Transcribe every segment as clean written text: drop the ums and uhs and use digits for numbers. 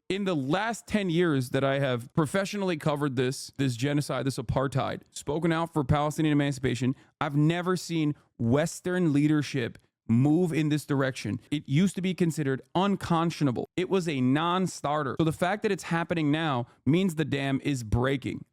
in the last 10 years that I have professionally covered this genocide, this apartheid, spoken out for Palestinian emancipation, I've never seen Western leadership move in this direction. It used to be considered unconscionable. It was a non-starter. So the fact that it's happening now means the dam is breaking.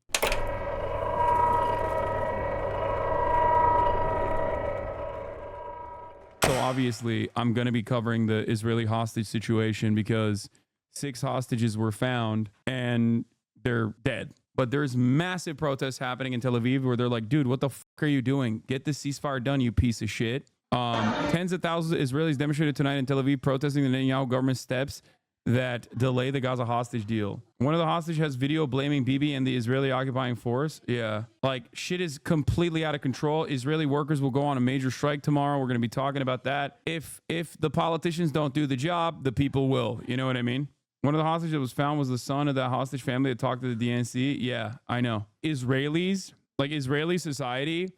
So obviously, I'm going to be covering the Israeli hostage situation because 6 hostages were found and they're dead. But there's massive protests happening in Tel Aviv where they're like, dude, what the fuck are you doing? Get this ceasefire done, you piece of shit. Tens of thousands of Israelis demonstrated tonight in Tel Aviv protesting the Netanyahu government steps that delay the Gaza hostage deal. One of the hostages has video blaming Bibi and the Israeli occupying force. Yeah, like shit is completely out of control. Israeli workers will go on a major strike tomorrow. We're going to be talking about that. If the politicians don't do the job, the people will. You know what I mean? One of the hostages that was found was the son of that hostage family that talked to the DNC. Yeah, I know. Israelis, like Israeli society,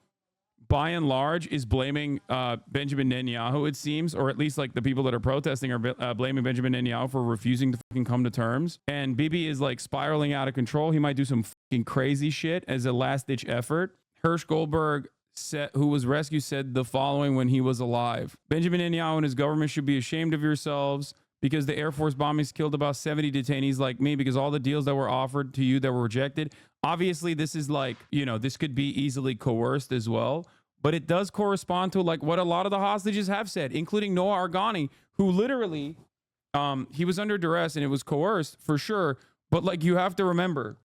by and large, is blaming Benjamin Netanyahu, it seems, or at least like the people that are protesting are blaming Benjamin Netanyahu for refusing to fucking come to terms. And Bibi is like spiraling out of control. He might do some fucking crazy shit as a last-ditch effort. Hirsch Goldberg, who was rescued, said the following when he was alive. Benjamin Netanyahu and his government should be ashamed of yourselves because the Air Force bombings killed about 70 detainees like me because all the deals that were offered to you that were rejected. Obviously, this is like, you know, this could be easily coerced as well. But it does correspond to like what a lot of the hostages have said, including Noah Argani, who literally, he was under duress and it was coerced for sure. But like, you have to remember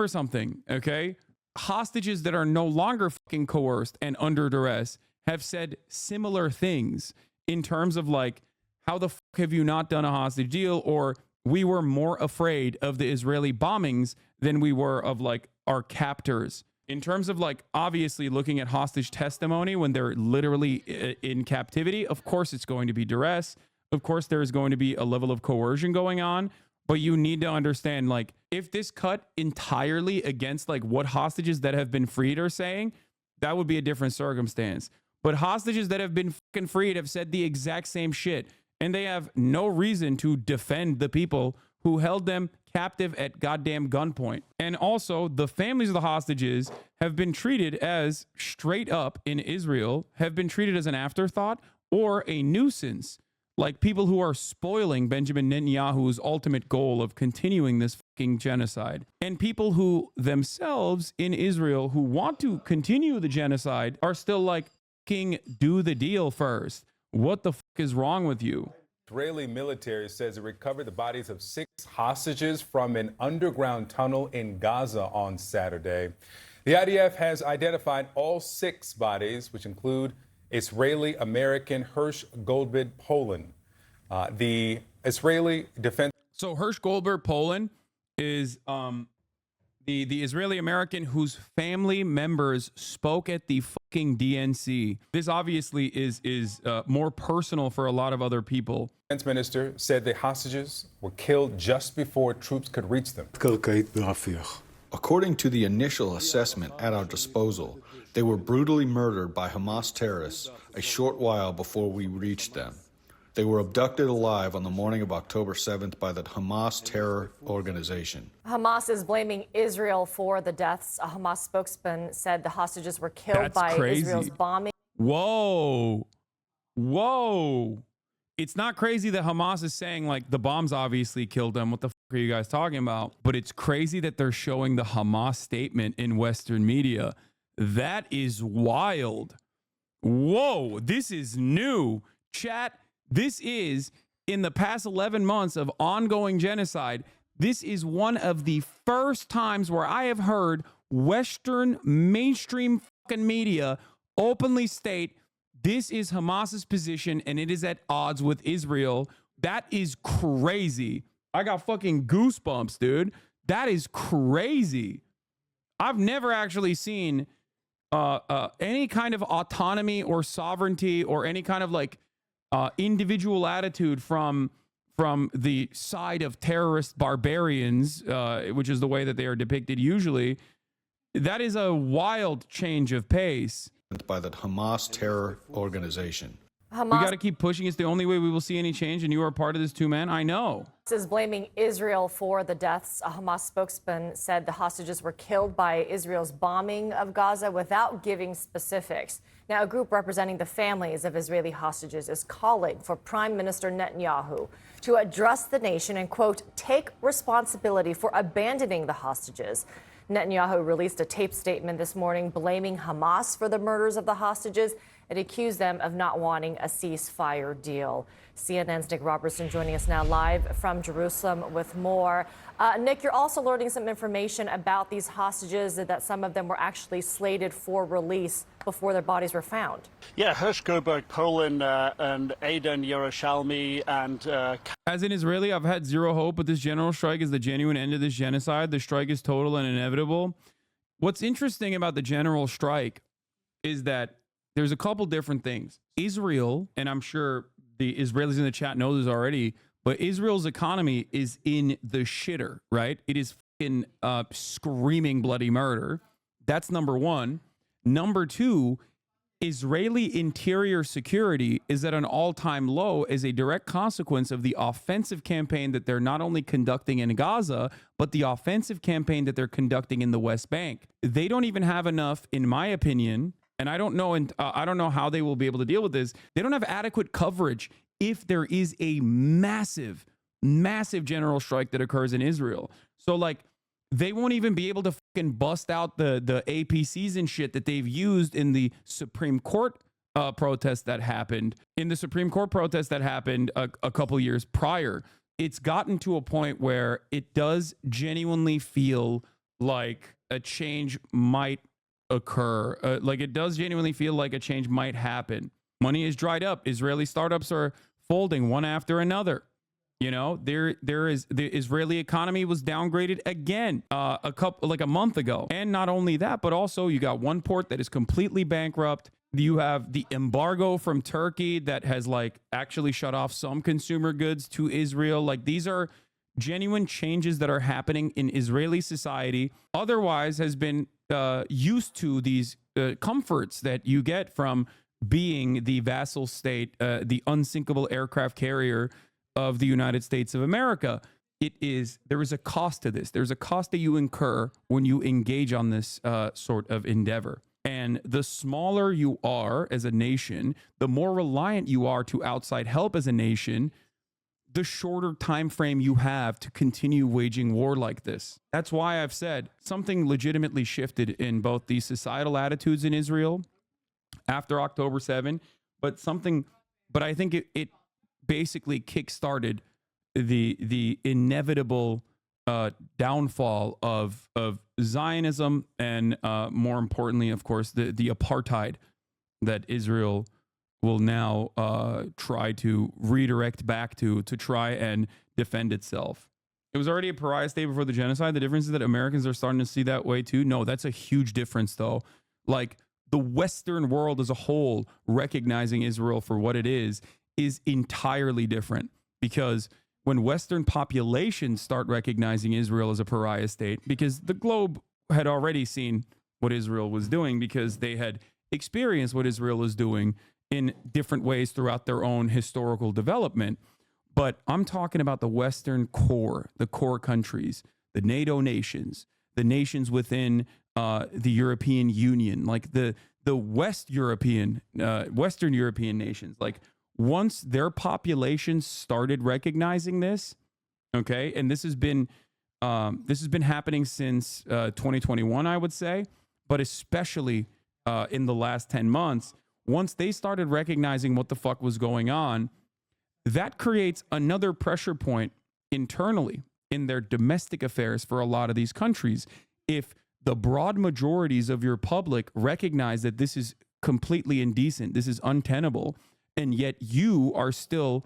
something, okay? Hostages that are no longer fucking coerced and under duress have said similar things in terms of like, how the fuck have you not done a hostage deal? Or we were more afraid of the Israeli bombings than we were of like our captors. In terms of like, obviously looking at hostage testimony when they're literally in captivity, of course it's going to be duress. Of course there is going to be a level of coercion going on, but you need to understand, like, if this cut entirely against like what hostages that have been freed are saying, that would be a different circumstance. But hostages that have been fucking freed have said the exact same shit, and they have no reason to defend the people who held them captive at goddamn gunpoint. And also, the families of the hostages have been treated as, straight up in Israel, have been treated as an afterthought or a nuisance, like people who are spoiling Benjamin Netanyahu's ultimate goal of continuing this fucking genocide. And people who themselves in Israel who want to continue the genocide are still like, fucking do the deal first. What the fuck is wrong with you? Israeli military says it recovered the bodies of 6 hostages from an underground tunnel in Gaza on Saturday. The IDF has identified all 6 bodies, which include Israeli-American Hirsch Goldberg Poland. The Israeli Defense... So Hirsch Goldberg Poland is the Israeli-American whose family members spoke at the fucking DNC. This obviously is more personal for a lot of other people. Defense minister said the hostages were killed just before troops could reach them. According to the initial assessment at our disposal, they were brutally murdered by Hamas terrorists a short while before we reached them. They were abducted alive on the morning of October 7th by the Hamas terror organization. Hamas is blaming Israel for the deaths. A Hamas spokesman said the hostages were killed That's by crazy. Israel's bombing. Whoa. It's not crazy that Hamas is saying like the bombs obviously killed them. What the fuck are you guys talking about? But it's crazy that they're showing the Hamas statement in Western media. That is wild. Whoa, this is new. Chat, this is, in the past 11 months of ongoing genocide, this is one of the first times where I have heard Western mainstream fucking media openly state this is Hamas's position and it is at odds with Israel. That is crazy. I got fucking goosebumps, dude. That is crazy. I've never actually seen any kind of autonomy or sovereignty or any kind of like individual attitude from the side of terrorist barbarians, which is the way that they are depicted usually. That is a wild change of pace. By the Hamas terror organization. We got to keep pushing. It's the only way we will see any change. And you are part of this too, man. I know. Is blaming Israel for the deaths. A Hamas spokesman said the hostages were killed by Israel's bombing of Gaza without giving specifics. Now, a group representing the families of Israeli hostages is calling for Prime Minister Netanyahu to address the nation and, quote, take responsibility for abandoning the hostages. Netanyahu released a taped statement this morning blaming Hamas for the murders of the hostages and accused them of not wanting a ceasefire deal. CNN's Nick Robertson joining us now live from Jerusalem with more. Nick, you're also learning some information about these hostages, that some of them were actually slated for release before their bodies were found. Yeah, Hirsch Goberg, Poland, and Aidan Yerushalmi, and as an Israeli, I've had zero hope, but this general strike is the genuine end of this genocide. The strike is total and inevitable. What's interesting about the general strike is that there's a couple different things. Israel, and I'm sure the Israelis in the chat know this already, but Israel's economy is in the shitter, right? It is in screaming bloody murder. That's number one. Number two, Israeli interior security is at an all-time low as a direct consequence of the offensive campaign that they're not only conducting in Gaza, but the offensive campaign that they're conducting in the West Bank. They don't even have enough, in my opinion, and I don't know how they will be able to deal with this. They don't have adequate coverage if there is a massive, massive general strike that occurs in Israel. So, like, they won't even be able to fucking bust out the APCs and shit that they've used in the Supreme Court protest that happened. In the Supreme Court protest that happened a couple years prior, it's gotten to a point where it does genuinely feel like a change might occur. Like, it does genuinely feel like a change might happen. Money is dried up. Israeli startups are folding one after another. You know, there is the Israeli economy was downgraded again a month ago. And not only that, but also you got one port that is completely bankrupt. You have the embargo from Turkey that has like actually shut off some consumer goods to Israel. Like, these are genuine changes that are happening in Israeli society. Otherwise has been used to these comforts that you get from being the vassal state, the unsinkable aircraft carrier of the United States of America. There is a cost to this. There's a cost that you incur when you engage on this sort of endeavor. And the smaller you are as a nation, the more reliant you are to outside help as a nation, the shorter time frame you have to continue waging war like this. That's why I've said something legitimately shifted in both the societal attitudes in Israel after October 7, but I think it basically kickstarted the inevitable downfall of Zionism and more importantly, of course, the apartheid that Israel will now try to redirect back to try and defend itself. It was already a pariah state before the genocide. The difference is that Americans are starting to see that way too. No, that's a huge difference though. Like, the Western world as a whole recognizing Israel for what it is entirely different, because when Western populations start recognizing Israel as a pariah state, because the globe had already seen what Israel was doing, because they had experienced what Israel is doing in different ways throughout their own historical development. But I'm talking about the Western core, the core countries, the NATO nations, the nations within the European Union, like the Western European nations. Like, once their populations started recognizing this, okay, and this has been happening since 2021, I would say, but especially in the last 10 months, once they started recognizing what the fuck was going on, that creates another pressure point internally in their domestic affairs for a lot of these countries. If the broad majorities of your public recognize that this is completely indecent, this is untenable, and yet you are still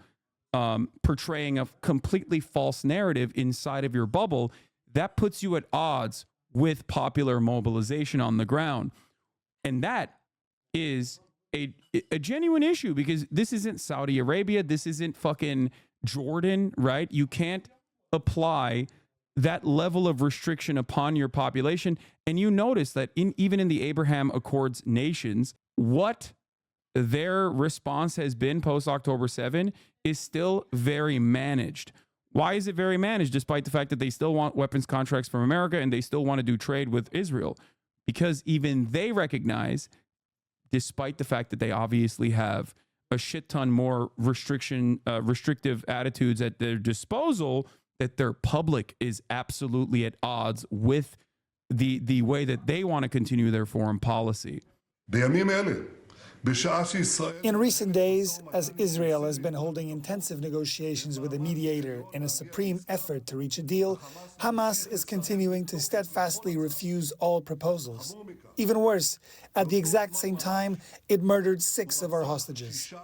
portraying a completely false narrative inside of your bubble, that puts you at odds with popular mobilization on the ground. And that is a genuine issue, because this isn't Saudi Arabia, this isn't fucking Jordan, right? You can't apply that level of restriction upon your population. And you notice that even in the Abraham Accords nations, what their response has been post October 7 is still very managed. Why is it very managed, despite the fact that they still want weapons contracts from America and they still want to do trade with Israel? Because even they recognize, despite the fact that they obviously have a shit ton more restrictive attitudes at their disposal, that their public is absolutely at odds with the way that they want to continue their foreign policy. In recent days, as Israel has been holding intensive negotiations with a mediator in a supreme effort to reach a deal, Hamas is continuing to steadfastly refuse all proposals. Even worse, at the exact same time, it murdered 6 of our hostages.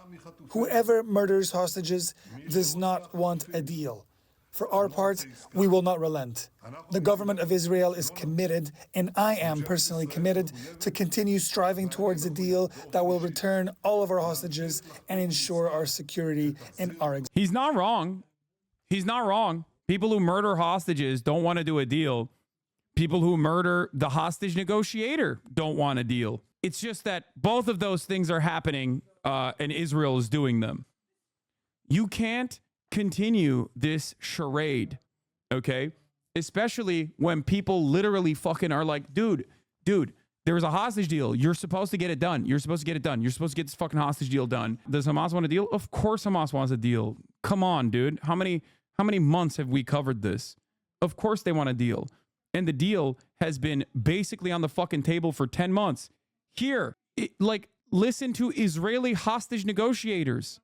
Whoever murders hostages does not want a deal. For our part, we will not relent. The government of Israel is committed, and I am personally committed, to continue striving towards a deal that will return all of our hostages and ensure our security and our existence. He's not wrong. He's not wrong. People who murder hostages don't want to do a deal. People who murder the hostage negotiator don't want a deal. It's just that both of those things are happening, and Israel is doing them. You can't continue this charade, okay? Especially when people literally fucking are like, dude, there's a hostage deal. You're supposed to get it done. You're supposed to get it done. You're supposed to get this fucking hostage deal done. Does Hamas want a deal? Of course Hamas wants a deal. Come on, dude. How many months have we covered this? Of course they want a deal. And the deal has been basically on the fucking table for 10 months. Here, listen to Israeli hostage negotiators.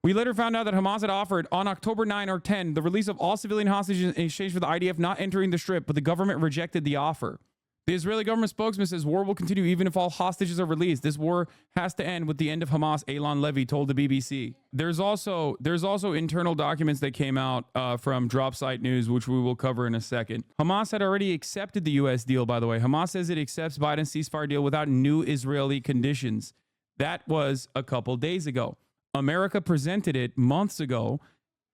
We later found out that Hamas had offered on October 9 or 10 the release of all civilian hostages in exchange for the IDF not entering the Strip, but the government rejected the offer. The Israeli government spokesman says war will continue even if all hostages are released. This war has to end with the end of Hamas, Elan Levy told the BBC. There's also internal documents that came out from Dropsite News, which we will cover in a second. Hamas had already accepted the U.S. deal, by the way. Hamas says it accepts Biden's ceasefire deal without new Israeli conditions. That was a couple days ago. America presented it months ago.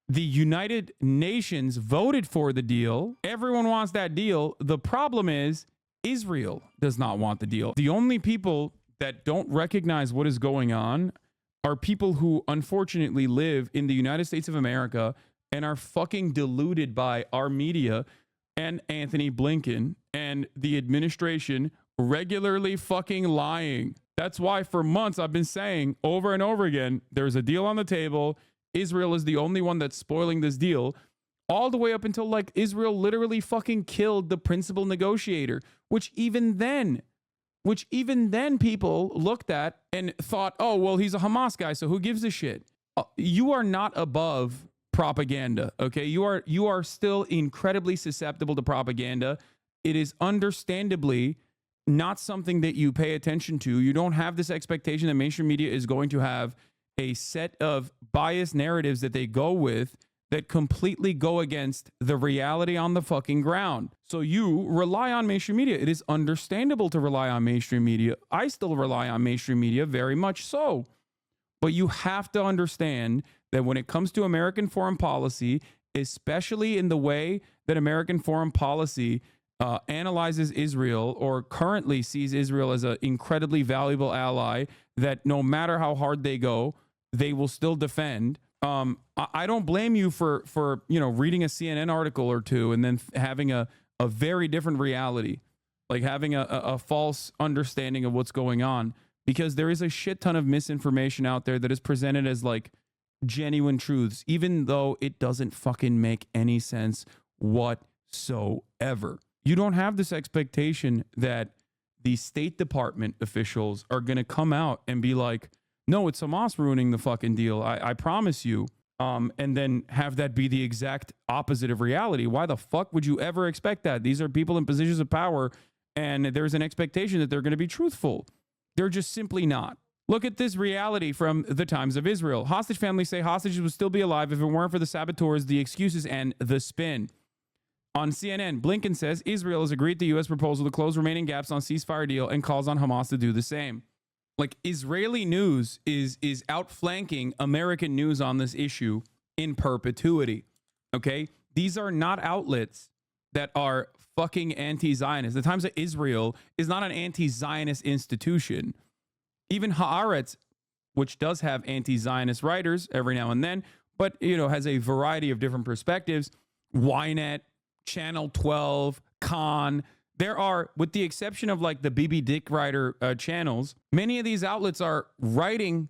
The United Nations voted for the deal. Everyone wants that deal. The problem is Israel does not want the deal. The only people that don't recognize what is going on are people who unfortunately live in the United States of America and are fucking deluded by our media and Anthony Blinken and the administration regularly fucking lying. That's why for months I've been saying over and over again, there's a deal on the table. Israel is the only one that's spoiling this deal, all the way up until like Israel literally fucking killed the principal negotiator, which even then people looked at and thought, oh, well, he's a Hamas guy, so who gives a shit? You are not above propaganda, okay? You are still incredibly susceptible to propaganda. It is understandably not something that you pay attention to. You don't have this expectation that mainstream media is going to have a set of biased narratives that they go with that completely go against the reality on the fucking ground. So you rely on mainstream media. It is understandable to rely on mainstream media. I still rely on mainstream media very much so. But you have to understand that when it comes to American foreign policy, especially in the way that American foreign policy analyzes Israel or currently sees Israel as an incredibly valuable ally that no matter how hard they go, they will still defend. I don't blame you for reading a CNN article or two and then having a very different reality, like having a false understanding of what's going on, because there is a shit ton of misinformation out there that is presented as like genuine truths, even though it doesn't fucking make any sense whatsoever. You don't have this expectation that the State Department officials are going to come out and be like, no, it's Hamas ruining the fucking deal. I promise you. And then have that be the exact opposite of reality. Why the fuck would you ever expect that? These are people in positions of power, and there's an expectation that they're going to be truthful. They're just simply not. Look at this reality from the Times of Israel. Hostage families say hostages would still be alive if it weren't for the saboteurs, the excuses, and the spin. On CNN, Blinken says Israel has agreed to the U.S. proposal to close remaining gaps on ceasefire deal and calls on Hamas to do the same. Like, Israeli news is outflanking American news on this issue in perpetuity, okay? These are not outlets that are fucking anti-Zionist. The Times of Israel is not an anti-Zionist institution. Even Haaretz which does have anti-Zionist writers every now and then, but, has a variety of different perspectives. Ynet, Channel 12, Khan. There are, with the exception of like the BB Dick writer channels, many of these outlets are writing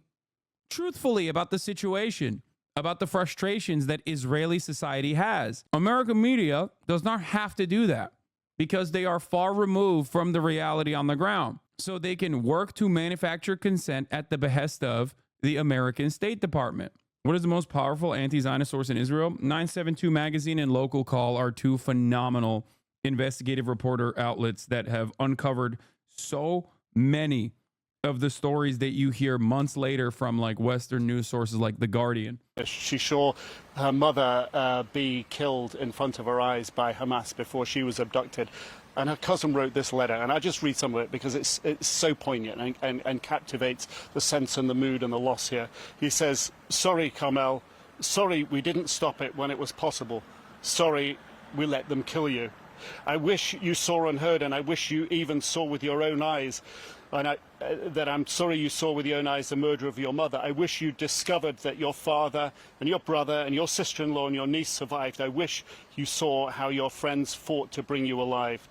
truthfully about the situation, about the frustrations that Israeli society has. American media does not have to do that because they are far removed from the reality on the ground. So they can work to manufacture consent at the behest of the American State Department. What is the most powerful anti-Zionist source in Israel? 972 Magazine and Local Call are two phenomenal investigative reporter outlets that have uncovered so many of the stories that you hear months later from like Western news sources like The Guardian. She saw her mother be killed in front of her eyes by Hamas before she was abducted. And her cousin wrote this letter, and I just read some of it because it's so poignant and captivates the sense and the mood and the loss here. He says, "Sorry, Carmel. Sorry we didn't stop it when it was possible. Sorry we let them kill you. I wish you saw and heard, and I wish you even saw with your own eyes, and that I'm sorry you saw with your own eyes the murder of your mother. I wish you discovered that your father and your brother and your sister-in-law and your niece survived. I wish you saw how your friends fought to bring you alive.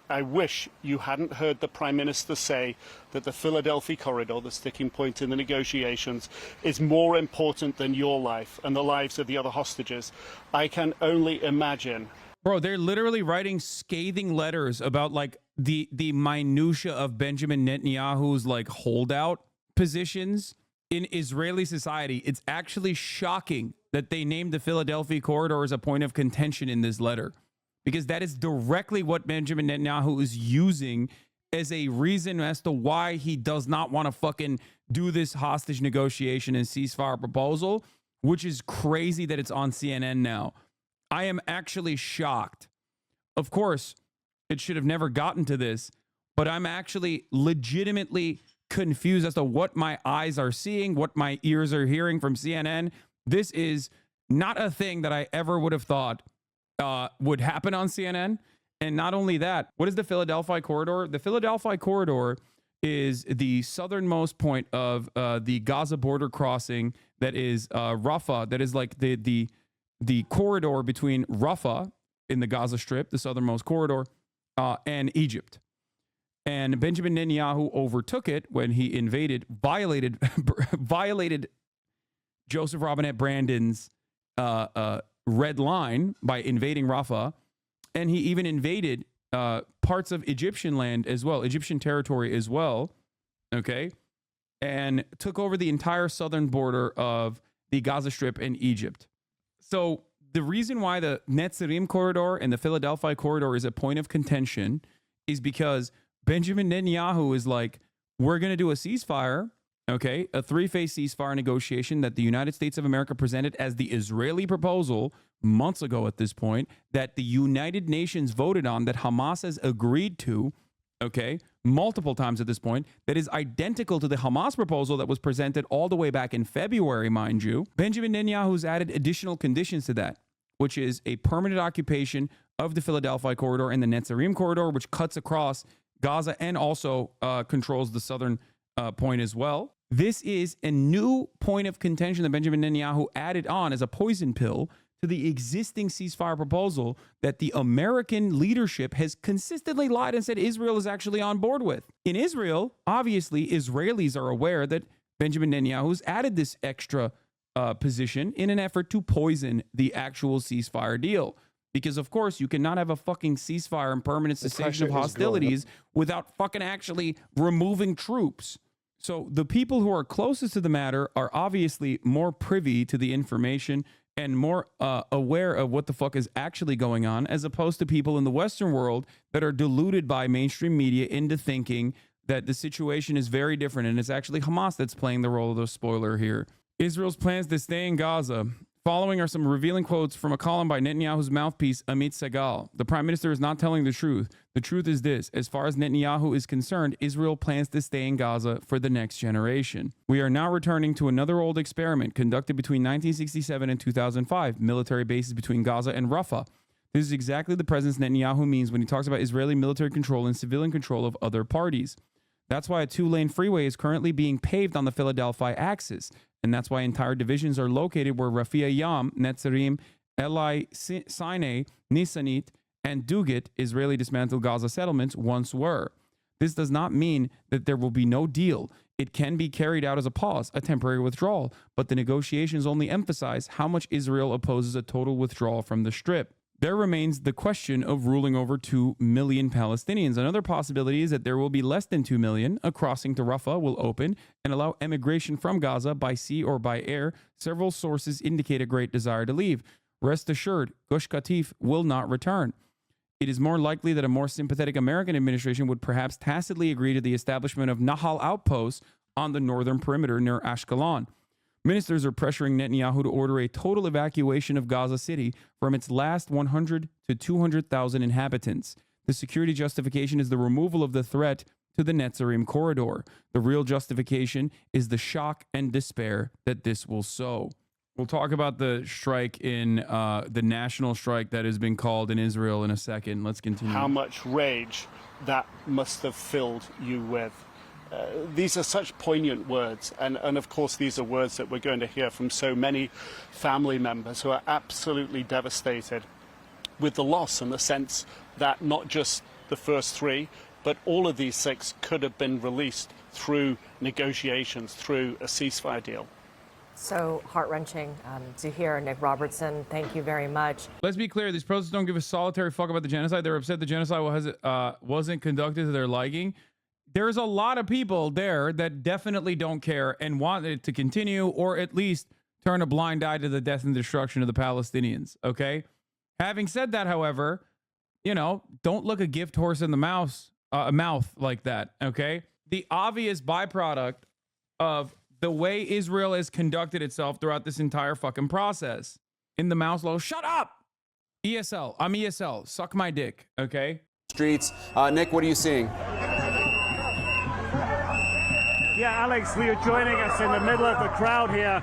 I wish you hadn't heard the Prime Minister say that the Philadelphia corridor, the sticking point in the negotiations, is more important than your life and the lives of the other hostages. I can only imagine." Bro, they're literally writing scathing letters about like the minutia of Benjamin Netanyahu's like holdout positions in Israeli society. It's actually shocking that they named the Philadelphia corridor as a point of contention in this letter, because that is directly what Benjamin Netanyahu is using as a reason as to why he does not want to fucking do this hostage negotiation and ceasefire proposal, which is crazy that it's on CNN now. I am actually shocked. Of course, it should have never gotten to this, but I'm actually legitimately confused as to what my eyes are seeing, what my ears are hearing from CNN. This is not a thing that I ever would have thought would happen on CNN. And not only that, what is the Philadelphia corridor? The Philadelphia corridor is the southernmost point of the Gaza border crossing that is Rafah. That is like the corridor between Rafah in the Gaza Strip, the southernmost corridor, and Egypt. And Benjamin Netanyahu overtook it when he violated Joseph Robinette Brandon's red line by invading Rafah. And he even invaded parts of Egyptian land as well, Egyptian territory as well, okay? And took over the entire southern border of the Gaza Strip and Egypt. So the reason why the Netzarim corridor and the Philadelphia corridor is a point of contention is because Benjamin Netanyahu is like, we're going to do a ceasefire, okay, a three-phase ceasefire negotiation that the United States of America presented as the Israeli proposal months ago at this point, that the United Nations voted on, that Hamas has agreed to, okay, multiple times at this point, that is identical to the Hamas proposal that was presented all the way back in February, mind you. Benjamin Netanyahu's added additional conditions to that, which is a permanent occupation of the Philadelphia corridor and the Netzarim corridor, which cuts across Gaza and also controls the southern point as well. This is a new point of contention that Benjamin Netanyahu added on as a poison pill to the existing ceasefire proposal that the American leadership has consistently lied and said Israel is actually on board with. In Israel, obviously, Israelis are aware that Benjamin Netanyahu's added this extra position in an effort to poison the actual ceasefire deal. Because, of course, you cannot have a fucking ceasefire and permanent cessation of hostilities without fucking actually removing troops. So the people who are closest to the matter are obviously more privy to the information and more aware of what the fuck is actually going on, as opposed to people in the Western world that are deluded by mainstream media into thinking that the situation is very different and it's actually Hamas that's playing the role of the spoiler here. Israel's plans to stay in Gaza. Following are some revealing quotes from a column by Netanyahu's mouthpiece, Amit Segal. The prime minister is not telling the truth. The truth is this: as far as Netanyahu is concerned, Israel plans to stay in Gaza for the next generation. We are now returning to another old experiment conducted between 1967 and 2005, military bases between Gaza and Rafah. This is exactly the presence Netanyahu means when he talks about Israeli military control and civilian control of other parties. That's why a 2-lane freeway is currently being paved on the Philadelphia axis. And that's why entire divisions are located where Rafia Yam, Netzarim, Eli Sinai, Nisanit, and Dugat, Israeli dismantled Gaza settlements, once were. This does not mean that there will be no deal. It can be carried out as a pause, a temporary withdrawal, but the negotiations only emphasize how much Israel opposes a total withdrawal from the Strip. There remains the question of ruling over 2 million Palestinians. Another possibility is that there will be less than 2 million. A crossing to Rafah will open and allow emigration from Gaza by sea or by air. Several sources indicate a great desire to leave. Rest assured, Gush Katif will not return. It is more likely that a more sympathetic American administration would perhaps tacitly agree to the establishment of Nahal outposts on the northern perimeter near Ashkelon. Ministers are pressuring Netanyahu to order a total evacuation of Gaza City from its last 100 to 200,000 inhabitants. The security justification is the removal of the threat to the Netzarim corridor. The real justification is the shock and despair that this will sow. We'll talk about the strike in the national strike that has been called in Israel in a second. Let's continue. How much rage that must have filled you with. These are such poignant words, and of course these are words that we're going to hear from so many family members who are absolutely devastated with the loss, and the sense that not just the first 3, but all of these 6 could have been released through negotiations, through a ceasefire deal. So heart-wrenching to hear, Nick Robertson. Thank you very much. Let's be clear. These protesters don't give a solitary fuck about the genocide. They're upset the genocide wasn't conducted to their liking. There's a lot of people there that definitely don't care and want it to continue, or at least turn a blind eye to the death and destruction of the Palestinians, okay? Having said that, however, you know, don't look a gift horse in the mouth like that, okay? The obvious byproduct of the way Israel has conducted itself throughout this entire fucking process. In the mouse low, shut up! ESL, I'm ESL, suck my dick, okay? Streets. Nick, what are you seeing? Yeah, Alex, you're joining us in the middle of the crowd here.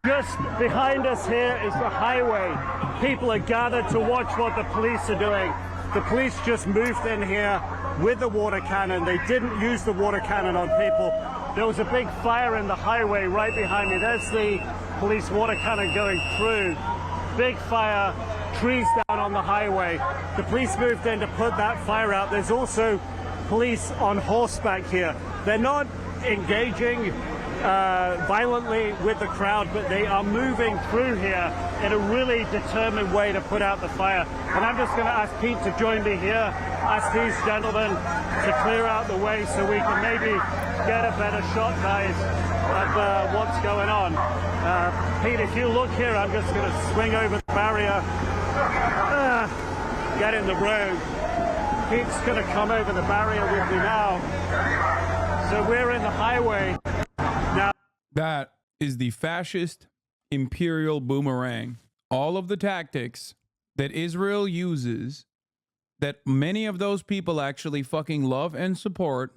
Just behind us here is the highway. People are gathered to watch what the police are doing. The police just moved in here with the water cannon. They didn't use the water cannon on people. There was a big fire in the highway right behind me. There's the police water cannon going through. Big fire, trees down on the highway. The police moved in to put that fire out. There's also police on horseback here. They're not engaging violently with the crowd, but they are moving through here in a really determined way to put out the fire. And I'm just going to ask Pete to join me here, ask these gentlemen to clear out the way so we can maybe get a better shot, guys, of what's going on. Pete, if you look here, I'm just going to swing over the barrier, get in the road. Pete's going to come over the barrier with me now. So we're in the highway now. That is the fascist imperial boomerang. All of the tactics that Israel uses, that many of those people actually fucking love and support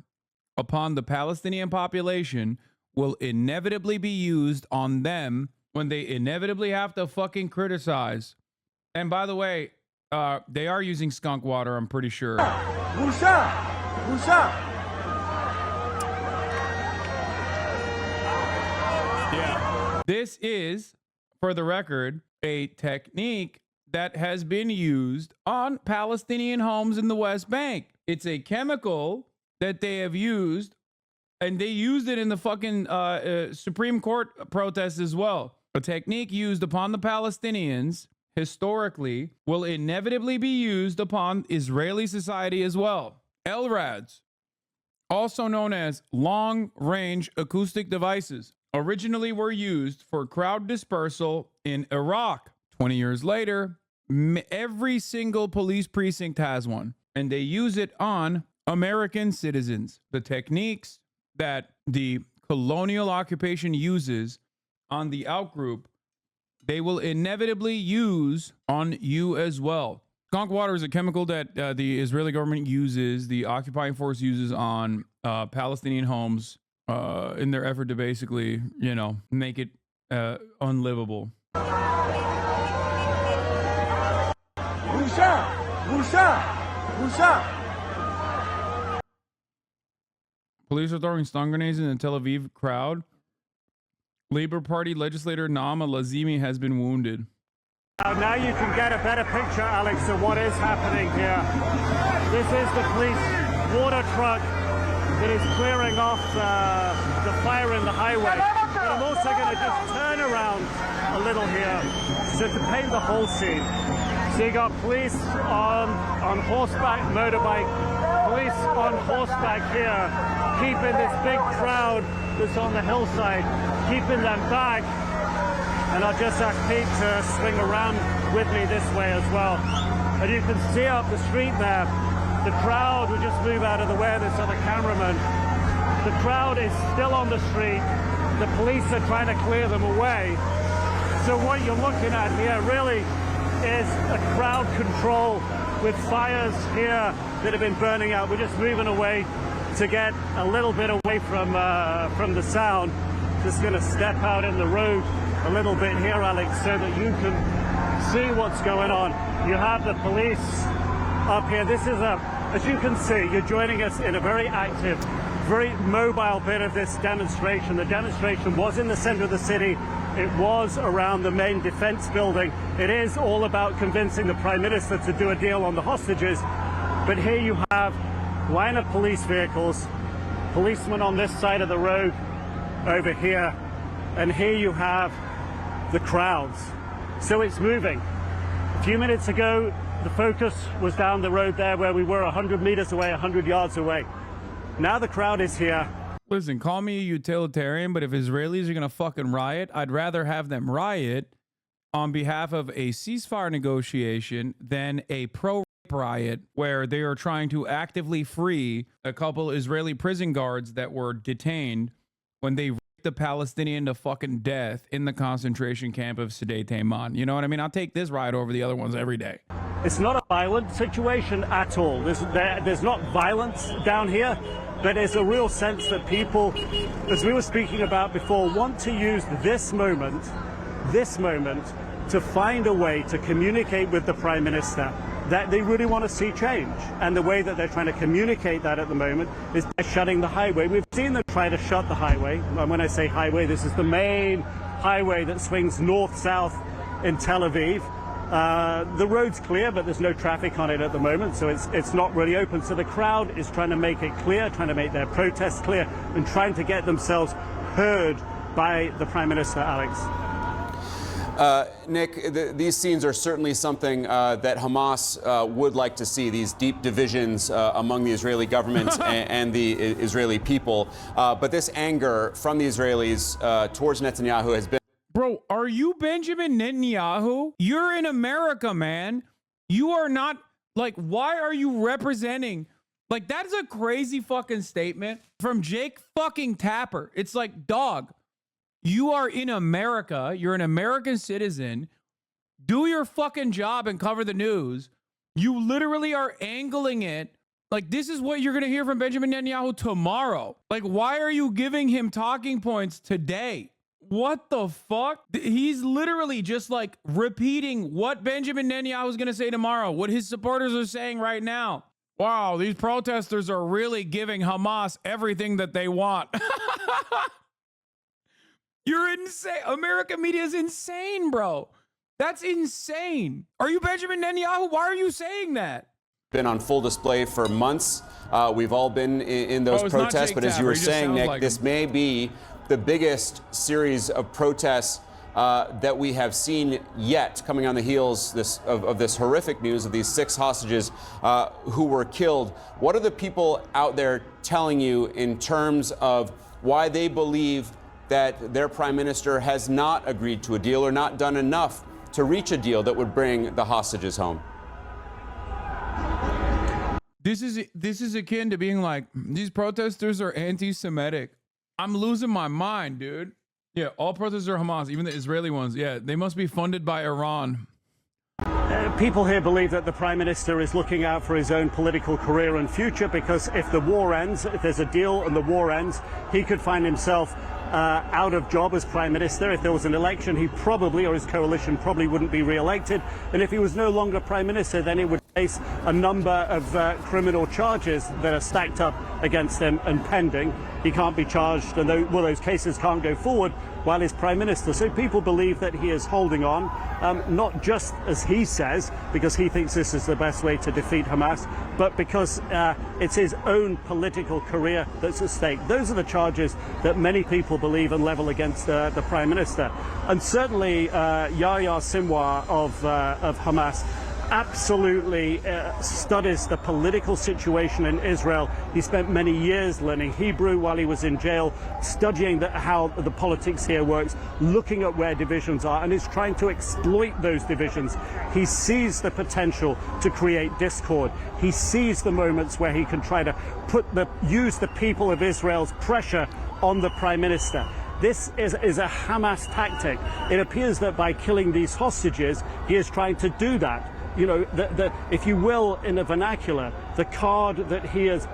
upon the Palestinian population, will inevitably be used on them when they inevitably have to fucking criticize. And by the way, they are using skunk water, I'm pretty sure. Busha! Busha! Yeah. This is, for the record, a technique that has been used on Palestinian homes in the West Bank. It's a chemical that they have used, and they used it in the fucking Supreme Court protests as well. A technique used upon the Palestinians historically will inevitably be used upon Israeli society as well. LRADs, also known as long-range acoustic devices, originally were used for crowd dispersal in Iraq. 20 years later, every single police precinct has one, and they use it on American citizens. The techniques that the colonial occupation uses on the outgroup, they will inevitably use on you as well. Skunk water is a chemical that the Israeli government uses, the occupying force uses on Palestinian homes in their effort to basically, you know, make it unlivable. Busha! Busha! Busha! Police are throwing stun grenades in the Tel Aviv crowd. Labor Party legislator Naama Lazimi has been wounded. Now you can get a better picture, Alex, of what is happening here. This is the police water truck that is clearing off the fire in the highway. But I'm also going to just turn around a little here so to paint the whole scene. So you got police on horseback, motorbike, police on horseback here, keeping this big crowd that's on the hillside, keeping them back. And I'll just ask Pete to swing around with me this way as well. And you can see up the street there, the crowd will just move out of the way of this other cameraman. The crowd is still on the street. The police are trying to clear them away. So what you're looking at here really is a crowd control with fires here that have been burning out. We're just moving away to get a little bit away from the sound. Just gonna step out in the road a little bit here, Alex, so that you can see what's going on. You have the police up here. This is as you can see, you're joining us in a very active, very mobile bit of this demonstration. The demonstration was in the center of the city. It was around the main defense building. It is all about convincing the Prime Minister to do a deal on the hostages. But here you have a line of police vehicles, policemen on this side of the road over here, and here you have the crowds. So it's moving. A few minutes ago, the focus was down the road there where we were 100 meters away, 100 yards away. Now the crowd is here. Listen, call me a utilitarian, but if Israelis are going to fucking riot, I'd rather have them riot on behalf of a ceasefire negotiation than a pro-rape riot where they are trying to actively free a couple Israeli prison guards that were detained when they the Palestinian to fucking death in the concentration camp of Sde Tayman. You know what I mean? I'll take this ride over the other ones every day. It's not a violent situation at all. There's not violence down here, but there's a real sense that people, as we were speaking about before, want to use this moment to find a way to communicate with the Prime Minister that they really want to see change. And the way that they're trying to communicate that at the moment is by shutting the highway. We've seen them try to shut the highway. And when I say highway, this is the main highway that swings north-south in Tel Aviv. The road's clear, but there's no traffic on it at the moment, so it's not really open. So the crowd is trying to make it clear, trying to make their protests clear, and trying to get themselves heard by the Prime Minister, Alex. Nick, these scenes are certainly something that Hamas would like to see, these deep divisions among the Israeli government and the Israeli people. But this anger from the Israelis towards Netanyahu has been... Bro, are you Benjamin Netanyahu? You're in America, man. You are not, like, why are you representing? Like, that's a crazy fucking statement from Jake fucking Tapper. It's like, dog, you are in America. You're an American citizen. Do your fucking job and cover the news. You literally are angling it. Like, this is what you're going to hear from Benjamin Netanyahu tomorrow. Like, why are you giving him talking points today? What the fuck? He's literally just like repeating what Benjamin Netanyahu is going to say tomorrow, what his supporters are saying right now. Wow, these protesters are really giving Hamas everything that they want. You're insane. American media is insane, bro. That's insane. Are you Benjamin Netanyahu? Why are you saying that? Been on full display for months. We've all been in those protests, but as you were saying, Nick, this may be the biggest series of protests that we have seen yet, coming on the heels of this horrific news of these 6 hostages who were killed. What are the people out there telling you in terms of why they believe that their prime minister has not agreed to a deal or not done enough to reach a deal that would bring the hostages home? This is akin to being like, these protesters are anti-Semitic. I'm losing my mind, dude. Yeah, all protesters are Hamas, even the Israeli ones. Yeah, they must be funded by Iran. People here believe that the Prime Minister is looking out for his own political career and future, because if the war ends, if there's a deal and the war ends, he could find himself out of job as Prime Minister. If there was an election, he probably, or his coalition probably wouldn't be re-elected. And if he was no longer Prime Minister, then it would face a number of criminal charges that are stacked up against him and pending. He can't be charged, and those cases can't go forward while he's prime minister. So people believe that he is holding on, not just as he says, because he thinks this is the best way to defeat Hamas, but because it's his own political career that's at stake. Those are the charges that many people believe and level against the prime minister. And certainly Yahya Sinwar of Hamas absolutely studies the political situation in Israel. He spent many years learning Hebrew while he was in jail, studying how the politics here works, looking at where divisions are, and is trying to exploit those divisions. He sees the potential to create discord. He sees the moments where he can try to use the people of Israel's pressure on the prime minister. This is a Hamas tactic. It appears that by killing these hostages, he is trying to do that. You know, if you will, in the vernacular, the card that he has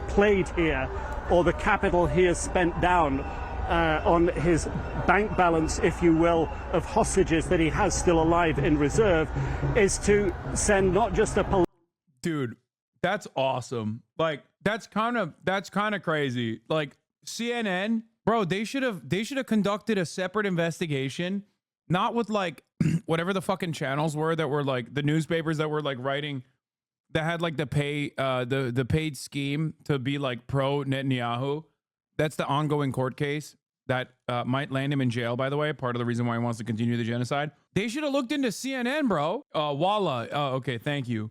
played here, or the capital he has spent down on his bank balance, if you will, of hostages that he has still alive in reserve, is to send not just a... Dude, that's awesome. Like, that's kind of crazy. Like, CNN, bro, they should have conducted a separate investigation, not with like whatever the fucking channels were that were like the newspapers that were like writing, that had like the paid scheme to be like pro Netanyahu. That's the ongoing court case that might land him in jail, by the way. Part of the reason why he wants to continue the genocide. They should have looked into CNN, bro. Walla. Okay, thank you.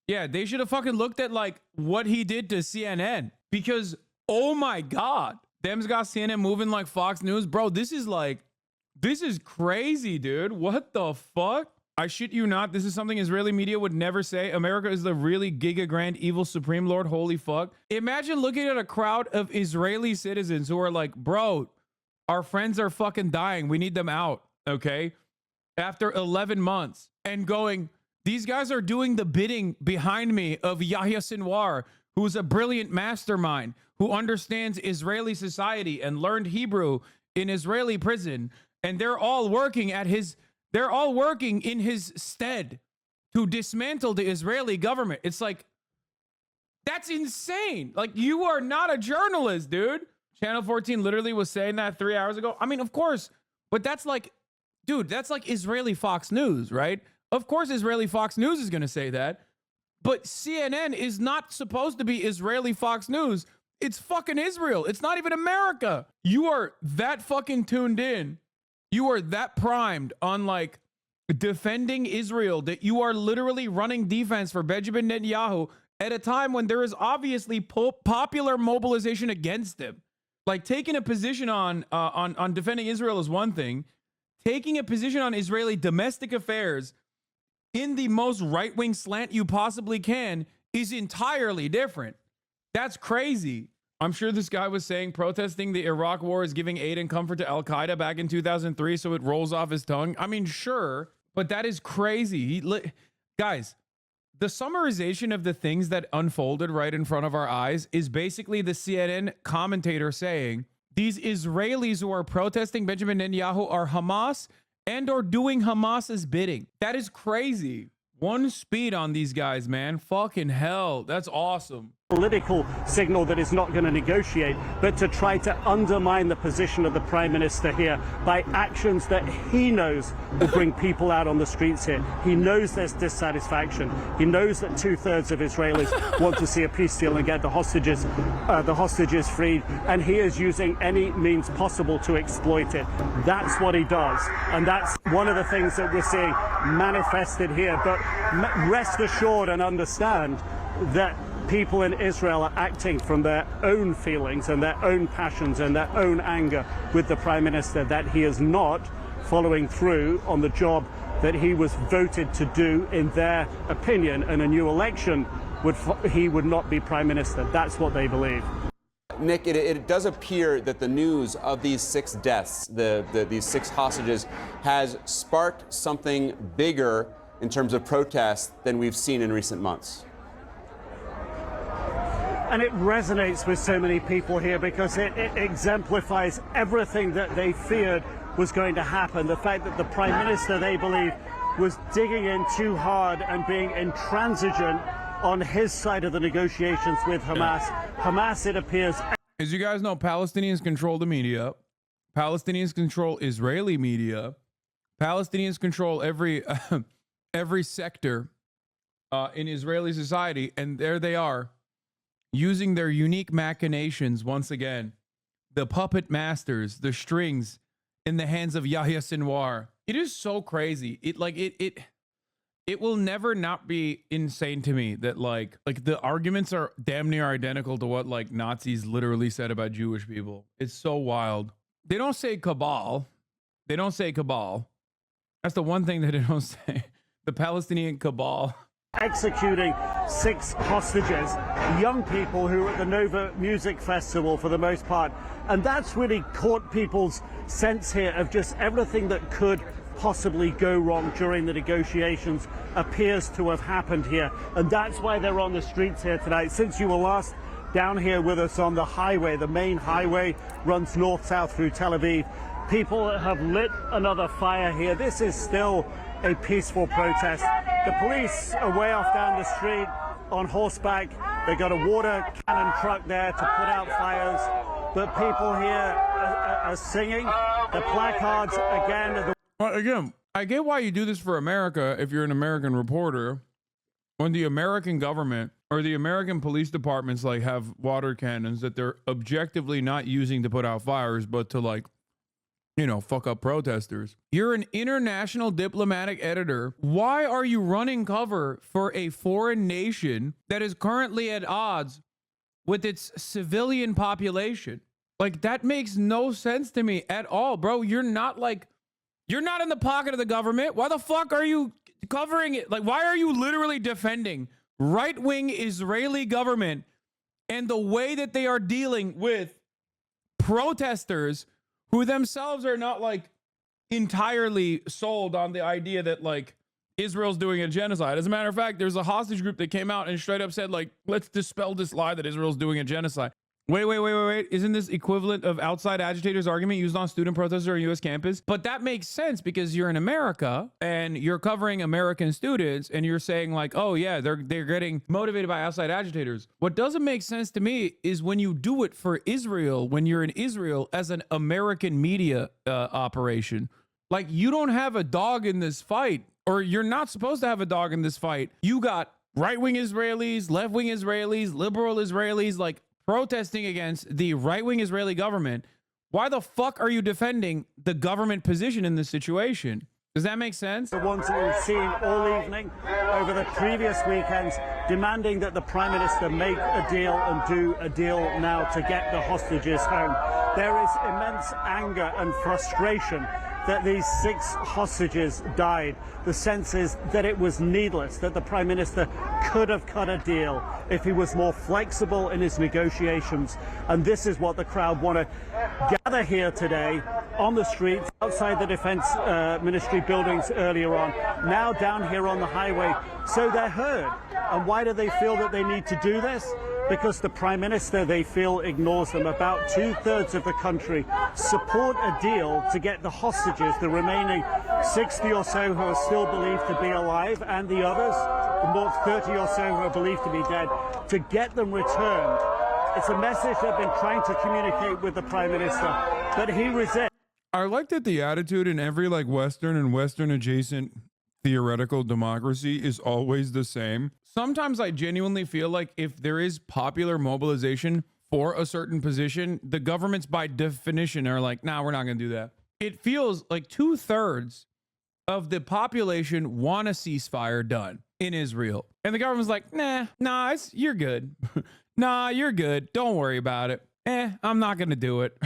Yeah, they should have fucking looked at like what he did to CNN, because oh my God, them's got CNN moving like Fox News, bro. This is crazy, dude. What the fuck? I shit you not. This is something Israeli media would never say. America is the really giga grand evil supreme lord. Holy fuck. Imagine looking at a crowd of Israeli citizens who are like, bro, our friends are fucking dying. We need them out. Okay. After 11 months, and going, these guys are doing the bidding behind me of Yahya Sinwar, who's a brilliant mastermind, who understands Israeli society and learned Hebrew in Israeli prison. And they're all working in his stead to dismantle the Israeli government. It's like, that's insane. Like, you are not a journalist, dude. Channel 14 literally was saying that 3 hours ago. I mean, of course, but that's like, dude, that's like Israeli Fox News, right? Of course, Israeli Fox News is going to say that. But CNN is not supposed to be Israeli Fox News. It's fucking Israel. It's not even America. You are that fucking tuned in. You are that primed on like defending Israel that you are literally running defense for Benjamin Netanyahu at a time when there is obviously popular mobilization against him. Like, taking a position on defending Israel is one thing. Taking a position on Israeli domestic affairs in the most right-wing slant you possibly can is entirely different. That's crazy. I'm sure this guy was saying protesting the Iraq war is giving aid and comfort to Al-Qaeda back in 2003, so it rolls off his tongue. I mean, sure, but that is crazy. Guys, the summarization of the things that unfolded right in front of our eyes is basically the CNN commentator saying, these Israelis who are protesting Benjamin Netanyahu are Hamas and are doing Hamas's bidding. That is crazy. One speed on these guys, man. Fucking hell. That's awesome. Political signal that is not going to negotiate, but to try to undermine the position of the prime minister here by actions that he knows will bring people out on the streets here. He knows there's dissatisfaction. He knows that 2/3 of Israelis want to see a peace deal and get the hostages freed, and he is using any means possible to exploit it. That's what he does, and that's one of the things that we're seeing manifested here. But rest assured and understand that people in Israel are acting from their own feelings and their own passions and their own anger with the prime minister, that he is not following through on the job that he was voted to do in their opinion. In a new election, he would not be prime minister. That's what they believe. Nick, it does appear that the news of these 6 deaths, these 6 hostages, has sparked something bigger in terms of protests than we've seen in recent months. And it resonates with so many people here because it exemplifies everything that they feared was going to happen. The fact that the prime minister, they believe, was digging in too hard and being intransigent on his side of the negotiations with Hamas. Hamas, it appears. As you guys know, Palestinians control the media. Palestinians control Israeli media. Palestinians control every every sector in Israeli society, and there they are, using their unique machinations once again. The puppet masters, the strings in the hands of Yahya Sinwar. It is so crazy. It will never not be insane to me that like the arguments are damn near identical to what like Nazis literally said about Jewish people. It's so wild. They don't say cabal. They don't say cabal. That's the one thing that they don't say. The Palestinian cabal. Executing 6 hostages, young people who were at the Nova Music Festival for the most part. And that's really caught people's sense here of just everything that could possibly go wrong during the negotiations appears to have happened here. And that's why they're on the streets here tonight. Since you were last down here with us on the highway, the main highway runs north-south through Tel Aviv, people have lit another fire here. This is still a peaceful protest. The police are way off down the street on horseback. They got a water cannon truck there to put out fires. But people here are singing. The placards again. Well, again, I get why you do this for America if you're an American reporter. When the American government or the American police departments like have water cannons that they're objectively not using to put out fires, but to like, you know, fuck up protesters. You're an international diplomatic editor. Why are you running cover for a foreign nation that is currently at odds with its civilian population? Like, that makes no sense to me at all, bro. You're not in the pocket of the government. Why the fuck are you covering it? Like, why are you literally defending right-wing Israeli government and the way that they are dealing with protesters who themselves are not like entirely sold on the idea that like Israel's doing a genocide? As a matter of fact, there's a hostage group that came out and straight up said like, let's dispel this lie that Israel's doing a genocide. Wait. Isn't this equivalent of outside agitators argument used on student protesters on U.S. campus? But that makes sense because you're in America and you're covering American students and you're saying like, oh yeah, they're getting motivated by outside agitators. What doesn't make sense to me is when you do it for Israel, when you're in Israel as an American media operation. Like, you don't have a dog in this fight, or you're not supposed to have a dog in this fight. You got right-wing Israelis, left-wing Israelis, liberal Israelis, like, protesting against the right-wing Israeli government. Why the fuck are you defending the government position in this situation? Does that make sense? The ones that we've seen all evening over the previous weekends demanding that the Prime Minister make a deal and do a deal now to get the hostages home. There is immense anger and frustration that these 6 hostages died. The sense is that it was needless, that the Prime Minister could have cut a deal if he was more flexible in his negotiations. And this is what the crowd want to gather here today on the streets, outside the Defense Ministry buildings earlier on, now down here on the highway, so they're heard. And why do they feel that they need to do this? Because the Prime Minister, they feel, ignores them. About 2/3 of the country support a deal to get the hostages, the remaining 60 or so who are still believed to be alive, and the others, about 30 or so who are believed to be dead, to get them returned. It's a message they've been trying to communicate with the Prime Minister, but he resists. I like that the attitude in every like Western and Western adjacent theoretical democracy is always the same. Sometimes I genuinely feel like if there is popular mobilization for a certain position, the governments by definition are like, nah, we're not going to do that. It feels like 2/3 of the population want a ceasefire done in Israel. And the government's like, nah, you're good. Nah, you're good. Don't worry about it. I'm not going to do it.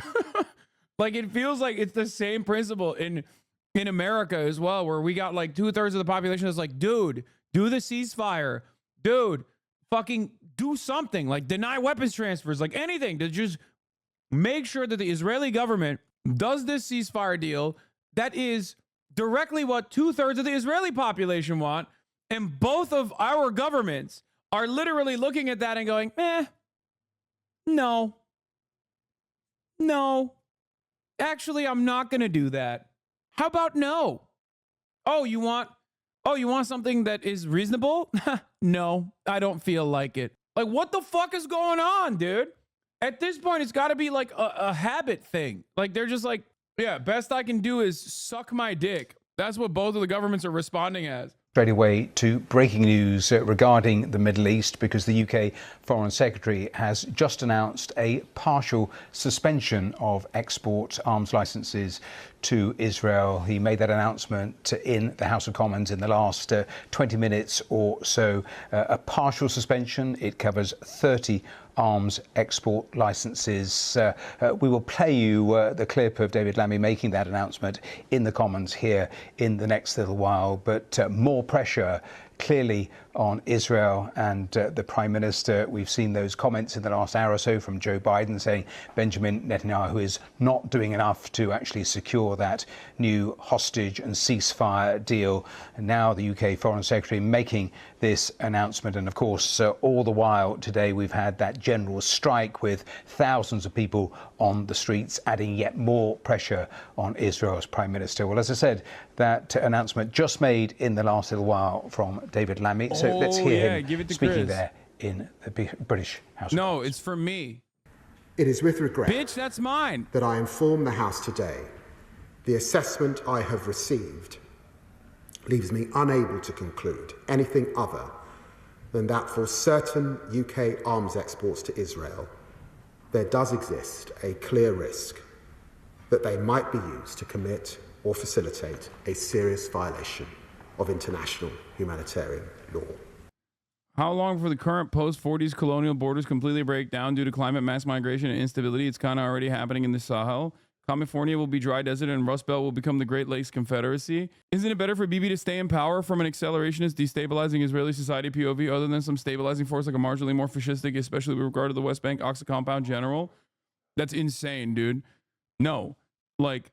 Like, it feels like it's the same principle in America as well, where we got like 2/3 of the population that's like, dude, do the ceasefire. Dude, fucking do something, like deny weapons transfers, like anything to just make sure that the Israeli government does this ceasefire deal that is directly what 2/3 of the Israeli population want. And both of our governments are literally looking at that and going, no, actually, I'm not going to do that. How about no? Oh, you want Oh, you want something that is reasonable? No, I don't feel like it. Like, what the fuck is going on, dude? At this point, it's got to be like a habit thing. Like, they're just like, yeah, best I can do is suck my dick. That's what both of the governments are responding as. Straight away to breaking news regarding the Middle East, because the UK Foreign Secretary has just announced a partial suspension of export arms licenses to Israel. He made that announcement in the House of Commons in the last 20 minutes or so. A partial suspension. It covers 30 arms export licenses. We will play you the clip of David Lammy making that announcement in the Commons here in the next little while. But more pressure clearly on Israel and the Prime Minister. We've seen those comments in the last hour or so from Joe Biden saying Benjamin Netanyahu is not doing enough to actually secure that new hostage and ceasefire deal. And now the UK Foreign Secretary making this announcement. And of course, all the while today, we've had that general strike with thousands of people on the streets, adding yet more pressure on Israel's Prime Minister. Well, as I said, that announcement just made in the last little while from David Lammy. So let's hear him speaking there in the British House. No, it's for me. It is with regret, bitch, that's mine, that I inform the House today the assessment I have received leaves me unable to conclude anything other than that for certain UK arms exports to Israel, there does exist a clear risk that they might be used to commit or facilitate a serious violation of international humanitarian law. How long before the current post-40s colonial borders completely break down due to climate, mass migration, and instability? It's kind of already happening in the Sahel. California will be dry desert and Rust Belt will become the Great Lakes Confederacy. Isn't it better for Bibi to stay in power from an accelerationist, destabilizing Israeli society POV other than some stabilizing force like a marginally more fascistic, especially with regard to the West Bank Oxa compound general? That's insane, dude. No, like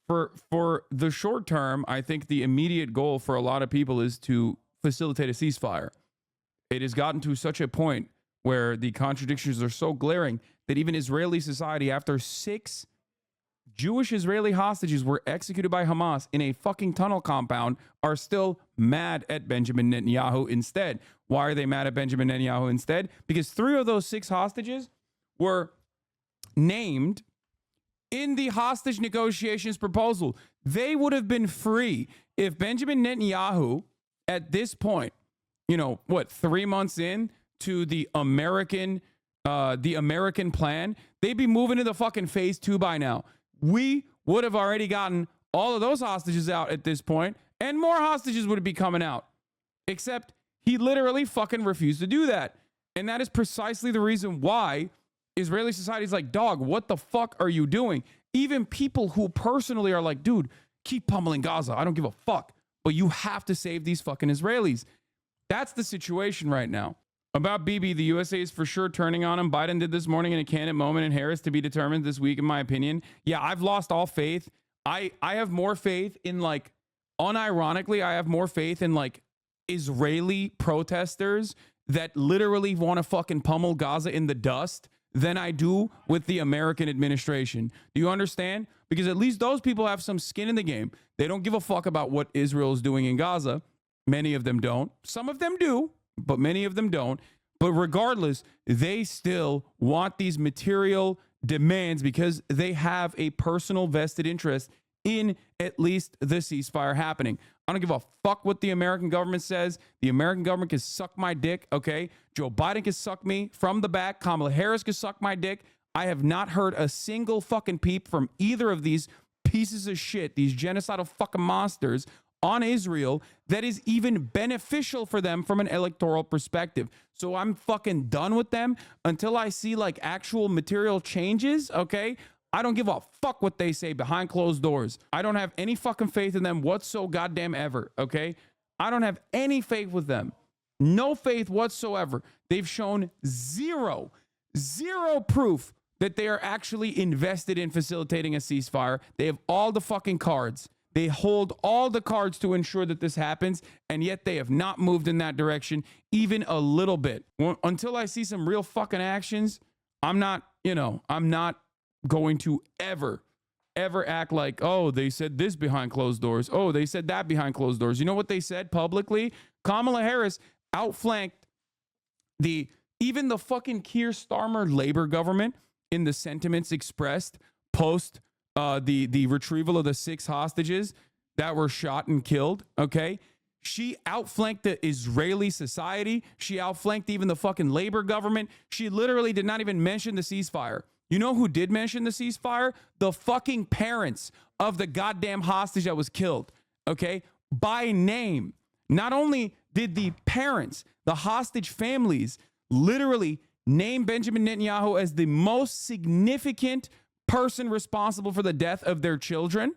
for the short term, I think the immediate goal for a lot of people is to facilitate a ceasefire. It has gotten to such a point where the contradictions are so glaring that even Israeli society, after 6 Jewish Israeli hostages were executed by Hamas in a fucking tunnel compound, are still mad at Benjamin Netanyahu instead. Why are they mad at Benjamin Netanyahu instead? Because 3 of those 6 hostages were named in the hostage negotiations proposal. They would have been free if Benjamin Netanyahu, at this point, 3 months in to the American plan, they'd be moving into fucking phase 2 by now. We would have already gotten all of those hostages out at this point, and more hostages would be coming out. Except he literally fucking refused to do that. And that is precisely the reason why Israeli society is like, dog, what the fuck are you doing? Even people who personally are like, dude, keep pummeling Gaza. I don't give a fuck. But you have to save these fucking Israelis. That's the situation right now. About Bibi, the USA is for sure turning on him. Biden did this morning in a candid moment, and Harris to be determined this week, in my opinion. Yeah, I've lost all faith. I have more faith in, like, unironically, I have more faith in, like, Israeli protesters that literally want to fucking pummel Gaza in the dust than I do with the American administration. Do you understand? Because at least those people have some skin in the game. They don't give a fuck about what Israel is doing in Gaza. Many of them don't. Some of them do, but many of them don't. But regardless, they still want these material demands because they have a personal vested interest in at least the ceasefire happening. I don't give a fuck what the American government says. The American government can suck my dick, okay? Joe Biden can suck me from the back. Kamala Harris can suck my dick. I have not heard a single fucking peep from either of these pieces of shit, these genocidal fucking monsters on Israel that is even beneficial for them from an electoral perspective. So I'm fucking done with them until I see like actual material changes, okay? I don't give a fuck what they say behind closed doors. I don't have any fucking faith in them whatsoever, goddamn ever, okay? I don't have any faith with them. No faith whatsoever. They've shown zero proof that they are actually invested in facilitating a ceasefire. They have all the fucking cards. They hold all the cards to ensure that this happens, and yet they have not moved in that direction even a little bit. Until I see some real fucking actions, I'm not going to ever ever act like, oh, they said this behind closed doors. Oh, they said that behind closed doors. You know what they said publicly? Kamala Harris outflanked even the fucking Keir Starmer Labor government in the sentiments expressed post the retrieval of the 6 hostages that were shot and killed, okay? She outflanked the Israeli society. She outflanked even the fucking labor government. She literally did not even mention the ceasefire. You know who did mention the ceasefire? The fucking parents of the goddamn hostage that was killed, okay? By name. Not only did the parents, the hostage families, literally name Benjamin Netanyahu as the most significant person responsible for the death of their children,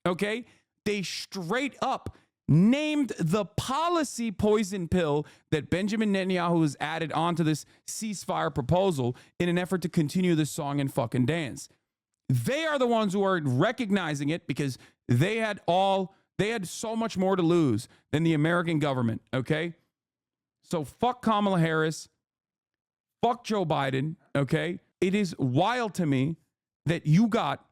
okay? They straight up named the policy poison pill that Benjamin Netanyahu has added onto this ceasefire proposal in an effort to continue this song and fucking dance. They are the ones who are recognizing it because they had so much more to lose than the American government, okay? So fuck Kamala Harris, fuck Joe Biden, okay? It is wild to me that you got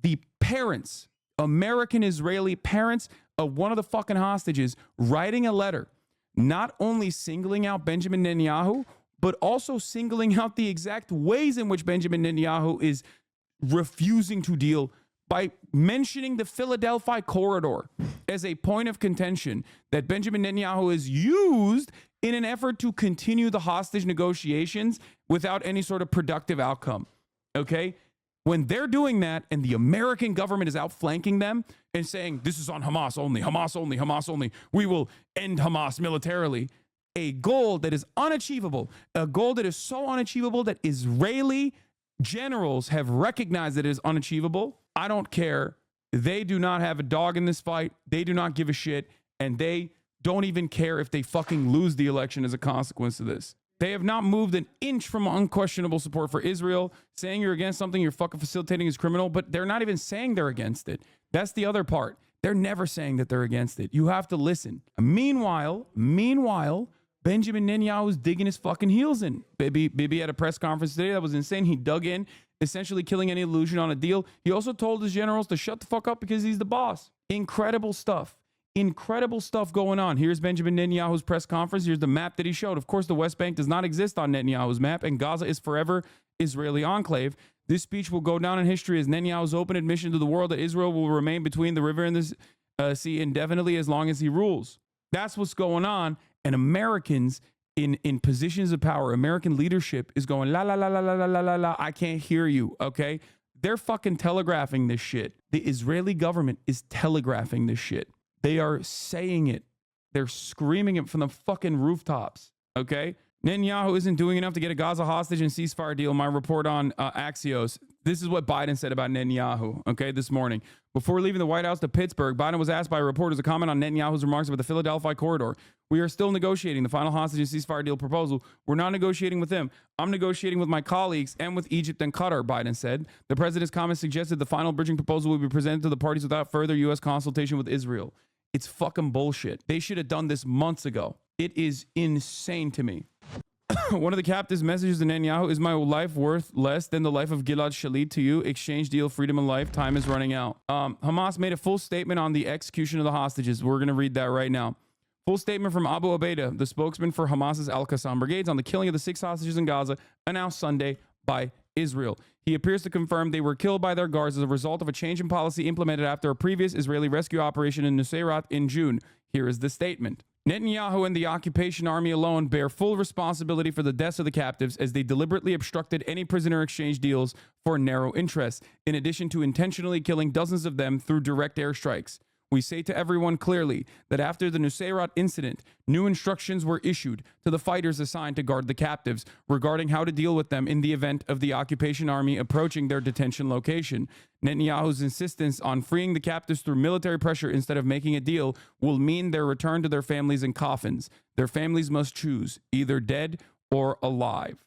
the parents, American Israeli parents of one of the fucking hostages writing a letter, not only singling out Benjamin Netanyahu, but also singling out the exact ways in which Benjamin Netanyahu is refusing to deal by mentioning the Philadelphia corridor as a point of contention that Benjamin Netanyahu has used in an effort to continue the hostage negotiations without any sort of productive outcome. Okay? When they're doing that and the American government is outflanking them and saying, this is on Hamas only, Hamas only, Hamas only, we will end Hamas militarily, a goal that is unachievable, a goal that is so unachievable that Israeli generals have recognized that it is unachievable. I don't care. They do not have a dog in this fight. They do not give a shit. And they don't even care if they fucking lose the election as a consequence of this. They have not moved an inch from unquestionable support for Israel. Saying you're against something you're fucking facilitating is criminal, but they're not even saying they're against it. That's the other part. They're never saying that they're against it. You have to listen. Meanwhile, Benjamin Netanyahu is digging his fucking heels in. Bibi had a press conference today that was insane. He dug in, essentially killing any illusion on a deal. He also told his generals to shut the fuck up because he's the boss. Incredible stuff. Incredible stuff going on. Here's Benjamin Netanyahu's press conference. Here's the map that he showed. Of course, the West Bank does not exist on Netanyahu's map, and Gaza is forever Israeli enclave. This speech will go down in history as Netanyahu's open admission to the world that Israel will remain between the river and the sea indefinitely as long as he rules. That's what's going on. And Americans in positions of power, American leadership is going, la, la, la, la, la, la, la, la, la, I can't hear you, okay? They're fucking telegraphing this shit. The Israeli government is telegraphing this shit. They are saying it. They're screaming it from the fucking rooftops, okay? Netanyahu isn't doing enough to get a Gaza hostage and ceasefire deal. My report on Axios. This is what Biden said about Netanyahu, okay, this morning. Before leaving the White House to Pittsburgh, Biden was asked by reporters to comment on Netanyahu's remarks about the Philadelphia corridor. We are still negotiating the final hostage and ceasefire deal proposal. We're not negotiating with him. I'm negotiating with my colleagues and with Egypt and Qatar, Biden said. The president's comments suggested the final bridging proposal will be presented to the parties without further U.S. consultation with Israel. It's fucking bullshit. They should have done this months ago. It is insane to me. One of the captives' messages to Netanyahu is, my life worth less than the life of Gilad Shalit to you? Exchange deal, freedom of life. Time is running out. Hamas made a full statement on the execution of the hostages. We're going to read that right now. Full statement from Abu Ubaidah, the spokesman for Hamas's Al-Qassam brigades, on the killing of the 6 hostages in Gaza, announced Sunday by Israel. He appears to confirm they were killed by their guards as a result of a change in policy implemented after a previous Israeli rescue operation in Nuseirat in June. Here is the statement. Netanyahu and the occupation army alone bear full responsibility for the deaths of the captives as they deliberately obstructed any prisoner exchange deals for narrow interests, in addition to intentionally killing dozens of them through direct airstrikes. We say to everyone clearly that after the Nuseirat incident, new instructions were issued to the fighters assigned to guard the captives regarding how to deal with them in the event of the occupation army approaching their detention location. Netanyahu's insistence on freeing the captives through military pressure instead of making a deal will mean their return to their families in coffins. Their families must choose, either dead or alive.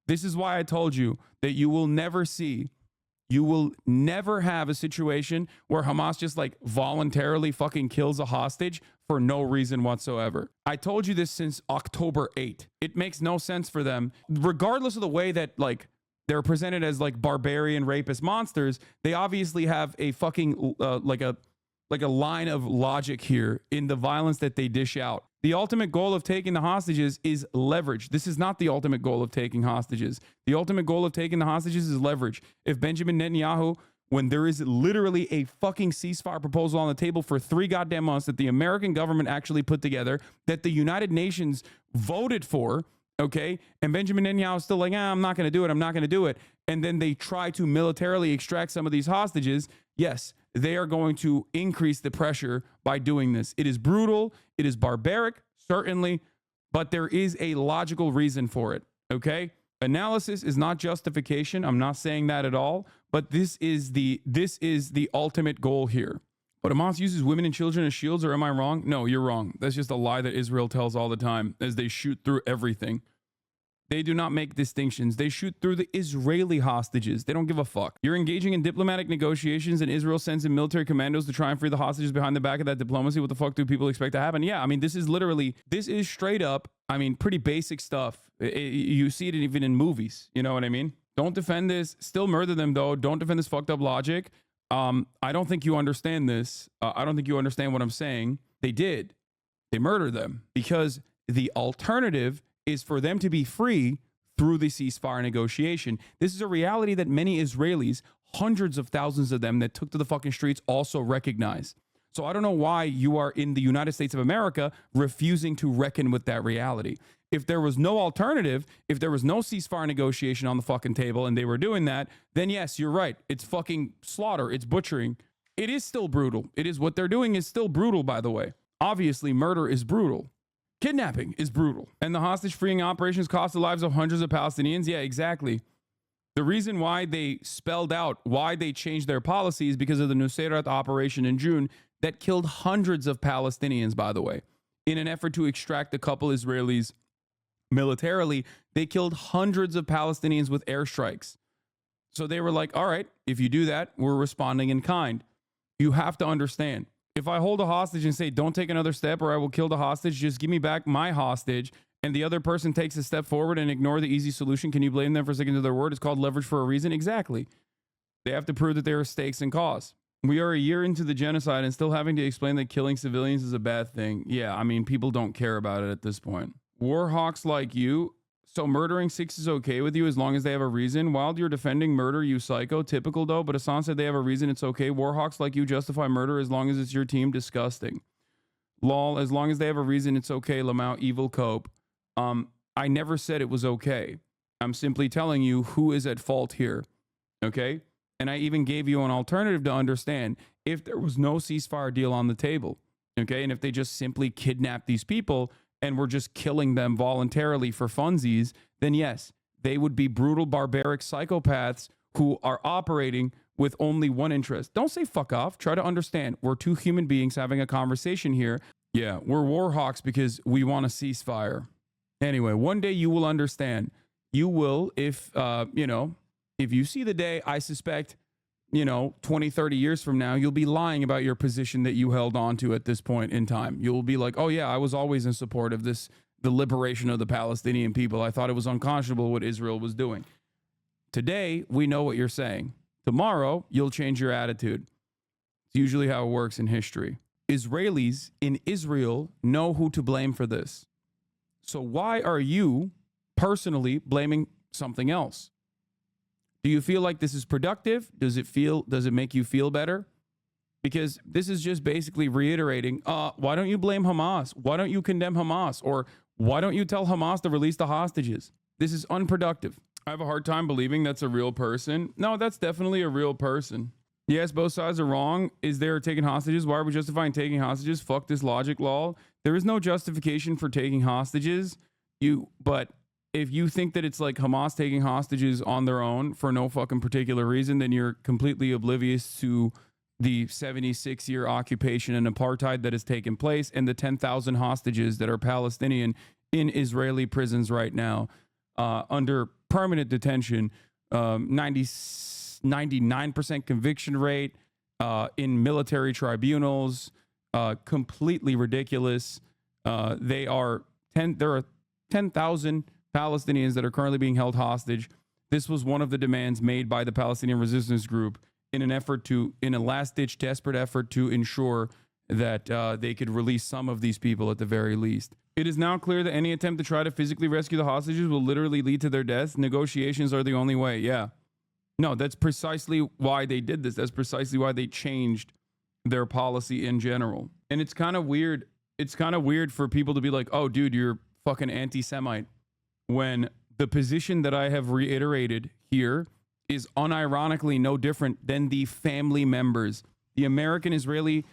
This is why I told you that you will never have a situation where Hamas just like voluntarily fucking kills a hostage for no reason whatsoever. I told you this since October 8th. It makes no sense for them, regardless of the way that like they're presented as like barbarian rapist monsters. They obviously have a fucking like a line of logic here in the violence that they dish out. The ultimate goal of taking the hostages is leverage. This is not the ultimate goal of taking hostages. The ultimate goal of taking the hostages is leverage. If Benjamin Netanyahu, when there is literally a fucking ceasefire proposal on the table for 3 goddamn months that the American government actually put together, that the United Nations voted for, okay, and Benjamin Netanyahu is still like, I'm not going to do it, I'm not going to do it, and then they try to militarily extract some of these hostages, yes, they are going to increase the pressure by doing this. It is brutal, it is barbaric, certainly, but there is a logical reason for it, okay? Analysis is not justification. I'm not saying that at all, but this is the ultimate goal here. But Hamas uses women and children as shields, or am I wrong? No, you're wrong. That's just a lie that Israel tells all the time as they shoot through everything. They do not make distinctions. They shoot through the Israeli hostages. They don't give a fuck. You're engaging in diplomatic negotiations and Israel sends in military commandos to try and free the hostages behind the back of that diplomacy. What the fuck do people expect to happen? Yeah, I mean, this is straight up, I mean, pretty basic stuff. You see it even in movies. You know what I mean? Don't defend this. Still murder them, though. Don't defend this fucked up logic. I don't think you understand this. I don't think you understand what I'm saying. They did. They murdered them because the alternative is for them to be free through the ceasefire negotiation. This is a reality that many Israelis, hundreds of thousands of them that took to the fucking streets, also recognize. So I don't know why you are in the United States of America refusing to reckon with that reality. If there was no alternative, if there was no ceasefire negotiation on the fucking table and they were doing that, then yes, you're right. It's fucking slaughter. It's butchering. It is still brutal. It is what they're doing is still brutal, by the way. Obviously, murder is brutal. Kidnapping is brutal. And the hostage freeing operations cost the lives of hundreds of Palestinians. Yeah, exactly. The reason why they spelled out why they changed their policies because of the Nusayrat operation in June that killed hundreds of Palestinians, by the way. In an effort to extract a couple Israelis militarily, they killed hundreds of Palestinians with airstrikes. So they were like, all right, if you do that, we're responding in kind. You have to understand. If I hold a hostage and say, don't take another step or I will kill the hostage, just give me back my hostage, and the other person takes a step forward and ignore the easy solution, can you blame them for sticking to their word? It's called leverage for a reason. Exactly. They have to prove that there are stakes and cause. We are a year into the genocide and still having to explain that killing civilians is a bad thing. Yeah, I mean, people don't care about it at this point. War hawks like you. So murdering 6 is okay with you as long as they have a reason. While you're defending murder, you psycho. Typical though, but Hasan said they have a reason, it's okay. Warhawks like you justify murder as long as it's your team. Disgusting. Lol, as long as they have a reason, it's okay. Lamau, evil cope. I never said it was okay. I'm simply telling you who is at fault here. Okay? And I even gave you an alternative to understand if there was no ceasefire deal on the table. Okay? And if they just simply kidnapped these people and we're just killing them voluntarily for funsies, then yes, they would be brutal, barbaric psychopaths who are operating with only one interest. Don't say fuck off. Try to understand. We're two human beings having a conversation here. Yeah, we're war hawks because we want a ceasefire. Anyway, one day you will understand. You will, if you see the day, I suspect, 20, 30 years from now, you'll be lying about your position that you held on to at this point in time. You'll be like, oh yeah, I was always in support of the liberation of the Palestinian people. I thought it was unconscionable what Israel was doing. Today, we know what you're saying. Tomorrow, you'll change your attitude. It's usually how it works in history. Israelis in Israel know who to blame for this. So why are you personally blaming something else? Do you feel like this is productive? Does it make you feel better? Because this is just basically reiterating, why don't you blame Hamas? Why don't you condemn Hamas? Or why don't you tell Hamas to release the hostages? This is unproductive. I have a hard time believing that's a real person. No, that's definitely a real person. Yes, both sides are wrong. Is there taking hostages? Why are we justifying taking hostages? Fuck this logic, lol. There is no justification for taking hostages. But if you think that it's like Hamas taking hostages on their own for no fucking particular reason, then you're completely oblivious to the 76-year occupation and apartheid that has taken place and the 10,000 hostages that are Palestinian in Israeli prisons right now under permanent detention, 99% conviction rate in military tribunals, completely ridiculous. There are 10,000 Palestinians that are currently being held hostage. this was one of the demands made by the Palestinian resistance group in a last-ditch desperate effort to ensure that they could release some of these people at the very least. It is now clear that any attempt to try to physically rescue the hostages will literally lead to their deaths. Negotiations are the only way. Yeah. No, that's precisely why they did this. That's precisely why they changed their policy in general. And it's kind of weird. It's kind of weird for people to be like, oh, dude, you're fucking anti-Semite, when the position that I have reiterated here is unironically no different than the family members, the American Israeli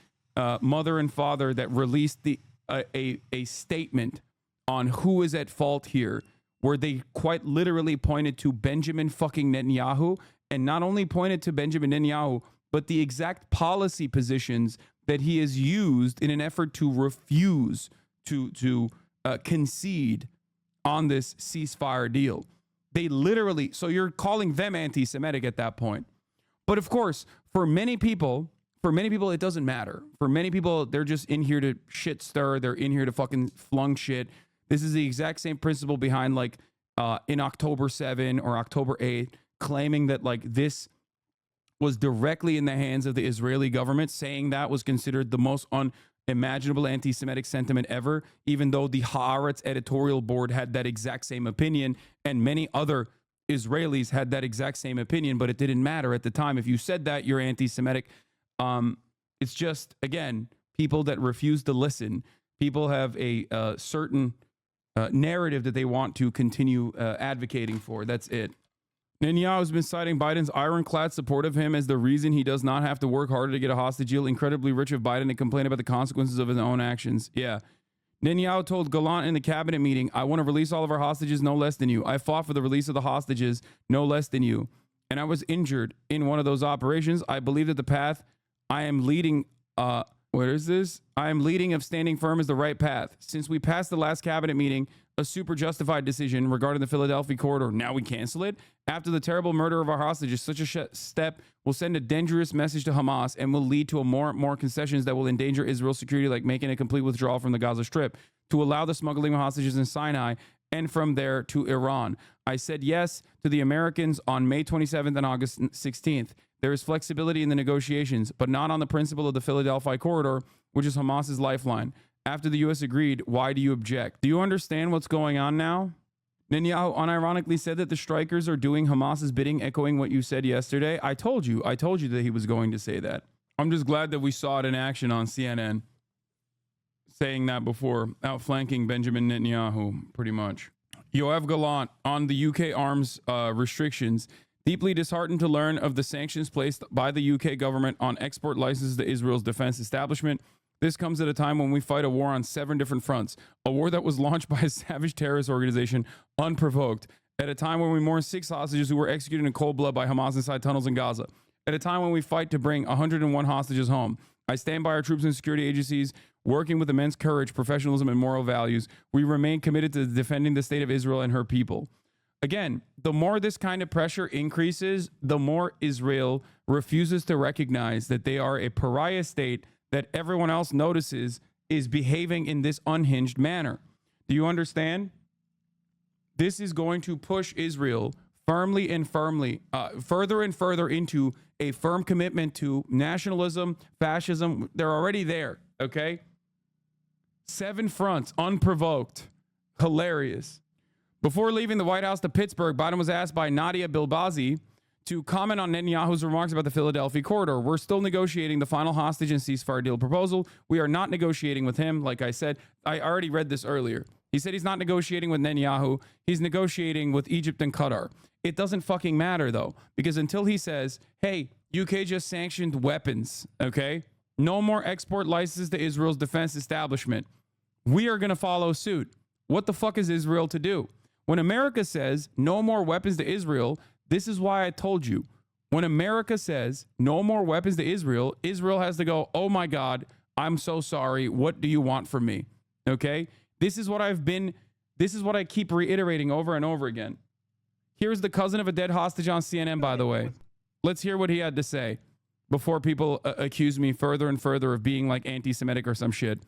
mother and father that released a statement on who is at fault here, where they quite literally pointed to Benjamin fucking Netanyahu, and not only pointed to Benjamin Netanyahu, but the exact policy positions that he has used in an effort to refuse to concede on this ceasefire deal. They literally, so you're calling them anti-Semitic at that point. But of course, for many people, it doesn't matter. For many people, they're just in here to shit stir. They're in here to fucking flung shit. This is the exact same principle behind like in October 7 or October 8, claiming that like this was directly in the hands of the Israeli government, saying that was considered the most unimaginable anti-Semitic sentiment ever, even though the Haaretz editorial board had that exact same opinion, and many other Israelis had that exact same opinion, but it didn't matter at the time. If you said that, you're anti-Semitic. It's just, again, people that refuse to listen. People have a certain narrative that they want to continue advocating for. That's it. Netanyahu has been citing Biden's ironclad support of him as the reason he does not have to work harder to get a hostage deal. Incredibly rich of Biden to complain about the consequences of his own actions. Yeah. Netanyahu told Gallant in the cabinet meeting, I want to release all of our hostages, no less than you. I fought for the release of the hostages, no less than you. And I was injured in one of those operations. I believe that the path I am leading, I am leading of standing firm is the right path. Since we passed the last cabinet meeting, a super justified decision regarding the Philadelphia corridor, now we cancel it? After the terrible murder of our hostages, such a step will send a dangerous message to Hamas and will lead to more concessions that will endanger Israel's security, like making a complete withdrawal from the Gaza Strip, to allow the smuggling of hostages in Sinai, and from there to Iran. I said yes to the Americans on May 27th and August 16th. There is flexibility in the negotiations, but not on the principle of the Philadelphia corridor, which is Hamas's lifeline. After the U.S. agreed, why do you object? Do you understand what's going on now? Netanyahu unironically said that the strikers are doing Hamas's bidding, echoing what you said yesterday. I told you that he was going to say that. I'm just glad that we saw it in action on CNN, saying that before, outflanking Benjamin Netanyahu, pretty much. Yoav Gallant on the UK arms restrictions. Deeply disheartened to learn of the sanctions placed by the UK government on export licenses to Israel's defense establishment. This comes at a time when we fight a war on 7 different fronts, a war that was launched by a savage terrorist organization unprovoked, at a time when we mourn 6 hostages who were executed in cold blood by Hamas inside tunnels in Gaza, at a time when we fight to bring 101 hostages home. I stand by our troops and security agencies, working with immense courage, professionalism, and moral values. We remain committed to defending the state of Israel and her people. Again, the more this kind of pressure increases, the more Israel refuses to recognize that they are a pariah state that everyone else notices is behaving in this unhinged manner. Do you understand? This is going to push Israel firmly and firmly, further and further into a firm commitment to nationalism, fascism. They're already there, okay? 7 fronts, unprovoked. Hilarious. Before leaving the White House to Pittsburgh, Biden was asked by Nadia Bilbazi to comment on Netanyahu's remarks about the Philadelphia corridor. We're still negotiating the final hostage and ceasefire deal proposal. We are not negotiating with him. Like I said, I already read this earlier. He said he's not negotiating with Netanyahu. He's negotiating with Egypt and Qatar. It doesn't fucking matter, though, because until he says, hey, UK just sanctioned weapons, okay? No more export licenses to Israel's defense establishment. We are going to follow suit. What the fuck is Israel to do? When America says no more weapons to Israel, this is why I told you. When America says no more weapons to Israel, Israel has to go, oh my God, I'm so sorry. What do you want from me? Okay? This is what I keep reiterating over and over again. Here's the cousin of a dead hostage on CNN, by the way. Let's hear what he had to say before people accuse me further and further of being like anti-Semitic or some shit.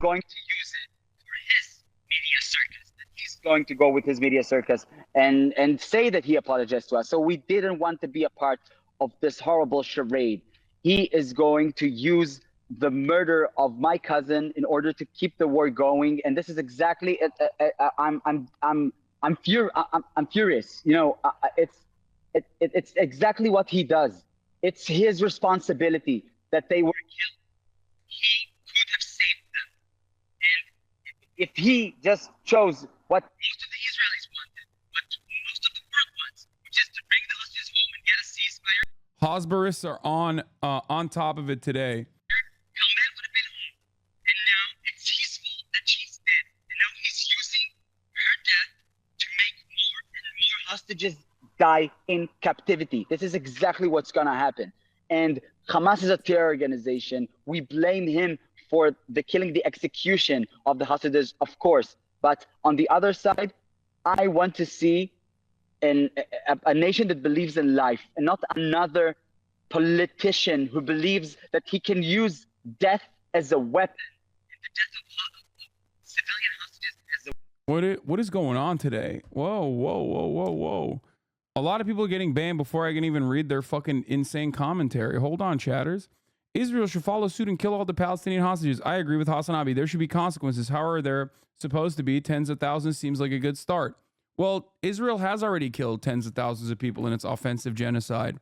Going to use it for his media circus that he's going to go with his media circus and say that he apologized to us. So we didn't want to be a part of this horrible charade. He is going to use the murder of my cousin in order to keep the war going, and this is exactly it. I'm furious. You know, it's exactly what he does. It's his responsibility that they were killed. He could have saved them, and if he just chose what most of the Israelis wanted, what most of the world wants, which is to bring the hostages home and get a ceasefire. Hosbarists are on top of it today. Kalman would have been home, and now it's his fault that she's dead, and now he's using her death to make more and more hostages die in captivity. This is exactly what's gonna happen. And Hamas is a terror organization. We blame him for the killing, the execution of the hostages, of course. But on the other side, I want to see a nation that believes in life, and not another politician who believes that he can use death as a weapon, and the death of civilian hostages as a What is going on today? Whoa. A lot of people are getting banned before I can even read their fucking insane commentary. Hold on, chatters. Israel should follow suit and kill all the Palestinian hostages. I agree with Hasanabi. There should be consequences. How are there supposed to be? Tens of thousands seems like a good start. Well, Israel has already killed tens of thousands of people in its offensive genocide.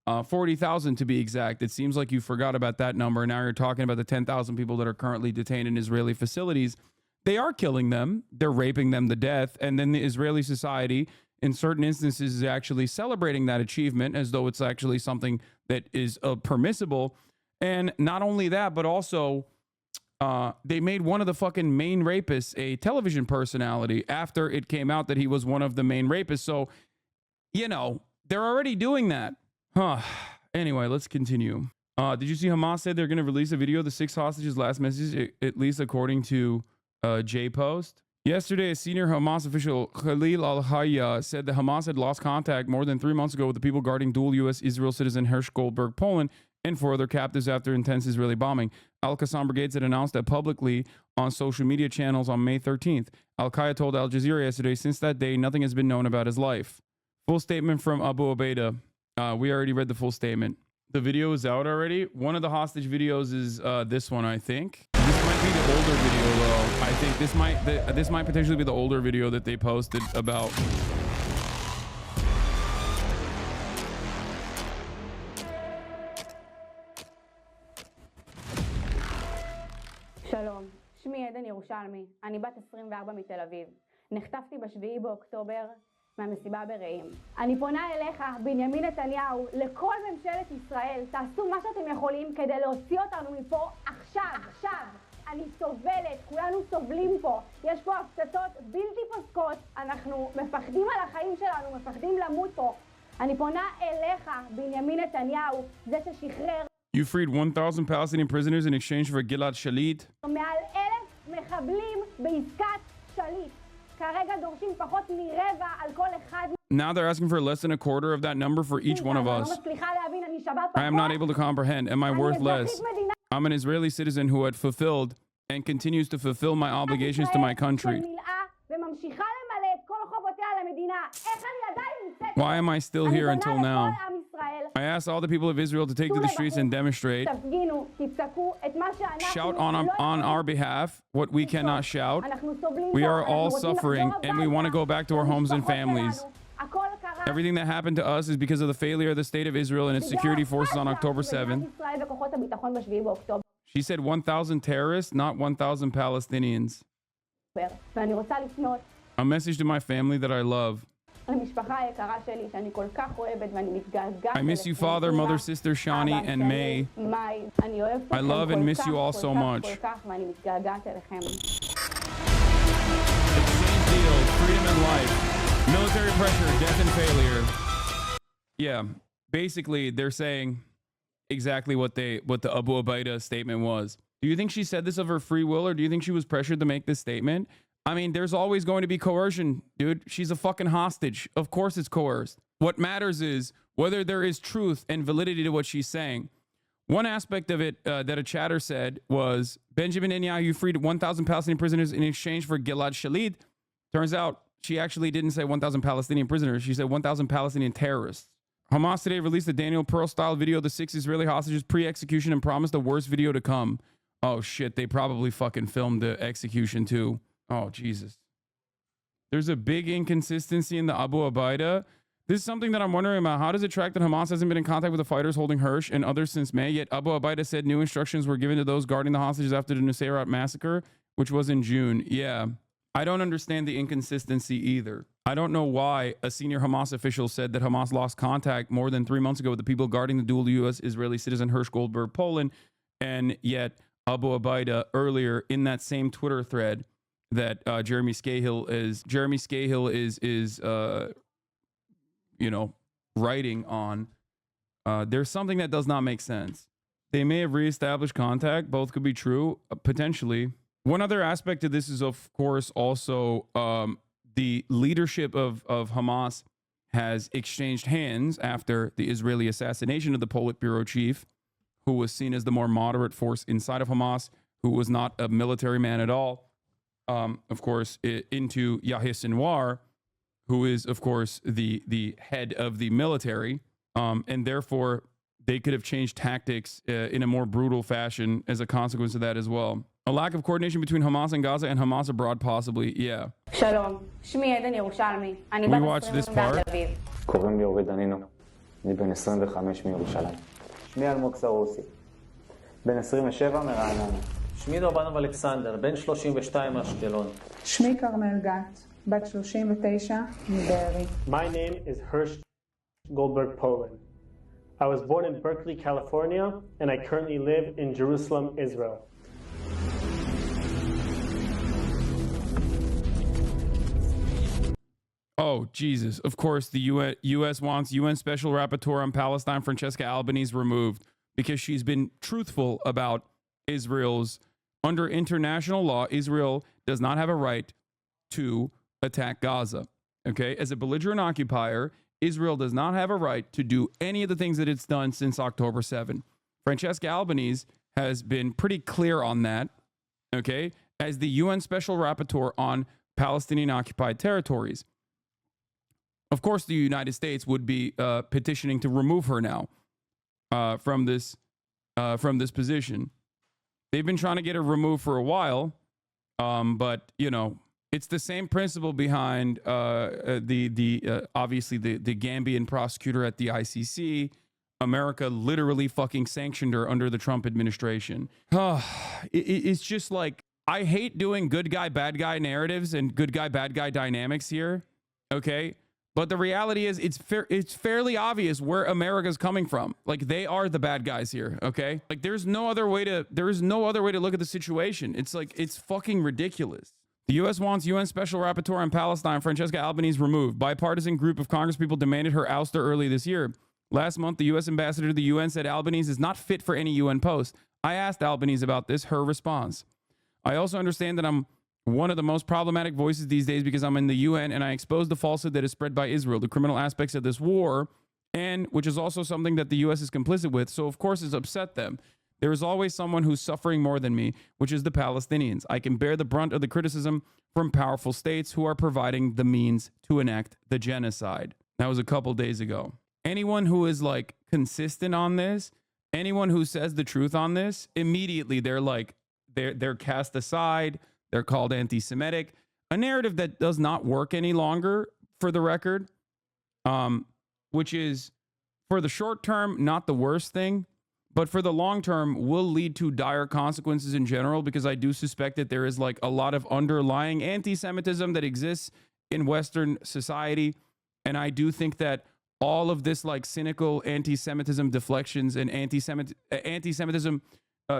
40,000 to be exact. It seems like you forgot about that number. Now you're talking about the 10,000 people that are currently detained in Israeli facilities. They are killing them. They're raping them to death. And then the Israeli society, in certain instances, is actually celebrating that achievement as though it's actually something that is permissible. And not only that, but also they made one of the fucking main rapists a television personality after it came out that he was one of the main rapists. So, you know, they're already doing that. Anyway, let's continue. Did you see Hamas said they're going to release a video of the 6 hostages' last message, at least according to J-Post? Yesterday, a senior Hamas official, Khalil al-Hayya, said that Hamas had lost contact more than 3 months ago with the people guarding dual U.S.-Israel citizen Hersh Goldberg, Poland, and 4 other captives after intense Israeli bombing. Al-Qassam brigades had announced that publicly on social media channels on May 13th. Al-Qaeda told Al Jazeera yesterday, since that day, nothing has been known about his life. Full statement from Abu Ubaidah. We already read the full statement. The video is out already. One of the hostage videos is this one, I think. This might be the older video, though. I think this might potentially be the older video that they posted about. שלום, שמי עדן ירושלמי, אני בת 24 מתל אביב. נחטפתי ב7 באוקטובר מהמסיבה ברעים. אני פונה אליך, בנימין נתניהו, לכל ממשלת ישראל, תעשו מה שאתם יכולים כדי להוציא אותנו מפה עכשיו. אני סובלת, כולנו סובלים פה. יש פה הפצצות בלתי פוסקות, אנחנו מפחדים על החיים שלנו, מפחדים למות פה. אני פונה אליך, בנימין נתניהו, זה ששחרר. You freed 1,000 Palestinian prisoners in exchange for Gilad Shalit. מעל 1,000 מחבלים בעסקת שליט. כרגע דורשים פחות מרבע על כל אחד. Now they're asking for less than a quarter of that number for each one of us. I am not able to comprehend. Am I worth less? I'm an Israeli citizen who had fulfilled and continues to fulfill my obligations to my country. Why am I still here until now? I ask all the people of Israel to take to the streets and demonstrate. Shout on our behalf what we cannot shout. We are all suffering and we want to go back to our homes and families. Everything that happened to us is because of the failure of the state of Israel and its security forces on October 7th. She said 1,000 terrorists, not 1,000 Palestinians. A message to my family that I love. I miss you, father, mother, sister, Shani, and May. I love and miss you all so much. The same deal, freedom and life, military pressure, death and failure. Yeah, basically they're saying exactly what the Abu Ubaidah statement was. Do you think she said this of her free will, or do you think she was pressured to make this statement? I mean, there's always going to be coercion, dude. She's a fucking hostage. Of course it's coerced. What matters is whether there is truth and validity to what she's saying. One aspect of it that a chatter said was Benjamin Netanyahu freed 1,000 Palestinian prisoners in exchange for Gilad Shalit. Turns out She actually didn't say 1,000 Palestinian prisoners. She said 1,000 Palestinian terrorists. Hamas today released a Daniel Pearl-style video of the 6 Israeli hostages pre-execution and promised a worse video to come. Oh, shit. They probably fucking filmed the execution, too. Oh, Jesus. There's a big inconsistency in the Abu Ubaida. This is something that I'm wondering about. How does it track that Hamas hasn't been in contact with the fighters holding Hirsch and others since May? Yet Abu Ubaida said new instructions were given to those guarding the hostages after the Nusayrat massacre, which was in June. Yeah. I don't understand the inconsistency either. I don't know why a senior Hamas official said that Hamas lost contact more than 3 months ago with the people guarding the dual U.S.-Israeli citizen Hirsch Goldberg, Poland, and yet Abu Ubaida earlier in that same Twitter thread that Jeremy Scahill is writing on. There's something that does not make sense. They may have reestablished contact. Both could be true, potentially. One other aspect of this is, of course, also the leadership of Hamas has exchanged hands after the Israeli assassination of the Politburo chief, who was seen as the more moderate force inside of Hamas, who was not a military man at all. Of course, into Yahya Sinwar, who is, of course, the head of the military. And therefore, they could have changed tactics in a more brutal fashion as a consequence of that as well. A lack of coordination between Hamas in Gaza and Hamas abroad, possibly. Yeah. Shalom. שמי עדן ירושלמי. אני We בת watched this 20 part. מתל אביב. קוראים לי אורי דנינו. אני בן 25 מירושלים. שמי אלמוג סרוסי. בן 27 מרעננה. שמי דורבנוב אלכסנדר. בן 32 מאשקלון. שמי כרמל גת. בת 39 מבארי. My name is Hirsch Goldberg, Poland. I was born in Berkeley, California, and I currently live in Jerusalem, Israel. Oh, Jesus. Of course, the U.S. wants UN Special Rapporteur on Palestine, Francesca Albanese, removed because she's been truthful about Israel's, under international law, Israel does not have a right to attack Gaza. Okay? As a belligerent occupier, Israel does not have a right to do any of the things that it's done since October 7. Francesca Albanese has been pretty clear on that, okay, as the UN Special Rapporteur on Palestinian occupied territories. Of course, the United States would be petitioning to remove her now from this position. They've been trying to get her removed for a while, but you know, it's the same principle behind obviously the Gambian prosecutor at the ICC. America literally fucking sanctioned her under the Trump administration. It's just like, I hate doing good guy, bad guy narratives and good guy, bad guy dynamics here. Okay. But the reality is it's fairly obvious where America's coming from. Like, they are the bad guys here. Okay. Like, there is no other way to look at the situation. It's like, it's fucking ridiculous. The U.S. wants UN Special Rapporteur on Palestine, Francesca Albanese, removed. Bipartisan group of congresspeople demanded her ouster early this year. Last month, the U.S. ambassador to the UN said Albanese is not fit for any UN post. I asked Albanese about this, her response. I also understand that I'm one of the most problematic voices these days because I'm in the UN and I expose the falsehood that is spread by Israel, the criminal aspects of this war, and which is also something that the U.S. is complicit with. So, of course, it's upset them. There is always someone who's suffering more than me, which is the Palestinians. I can bear the brunt of the criticism from powerful states who are providing the means to enact the genocide. That was a couple days ago. Anyone who is like consistent on this, anyone who says the truth on this, immediately they're cast aside. They're called anti-Semitic, a narrative that does not work any longer, for the record, which is, for the short term, not the worst thing, but for the long term will lead to dire consequences in general, because I do suspect that there is like a lot of underlying anti-Semitism that exists in Western society. And I do think that all of this like cynical anti-Semitism deflections and anti-Semitism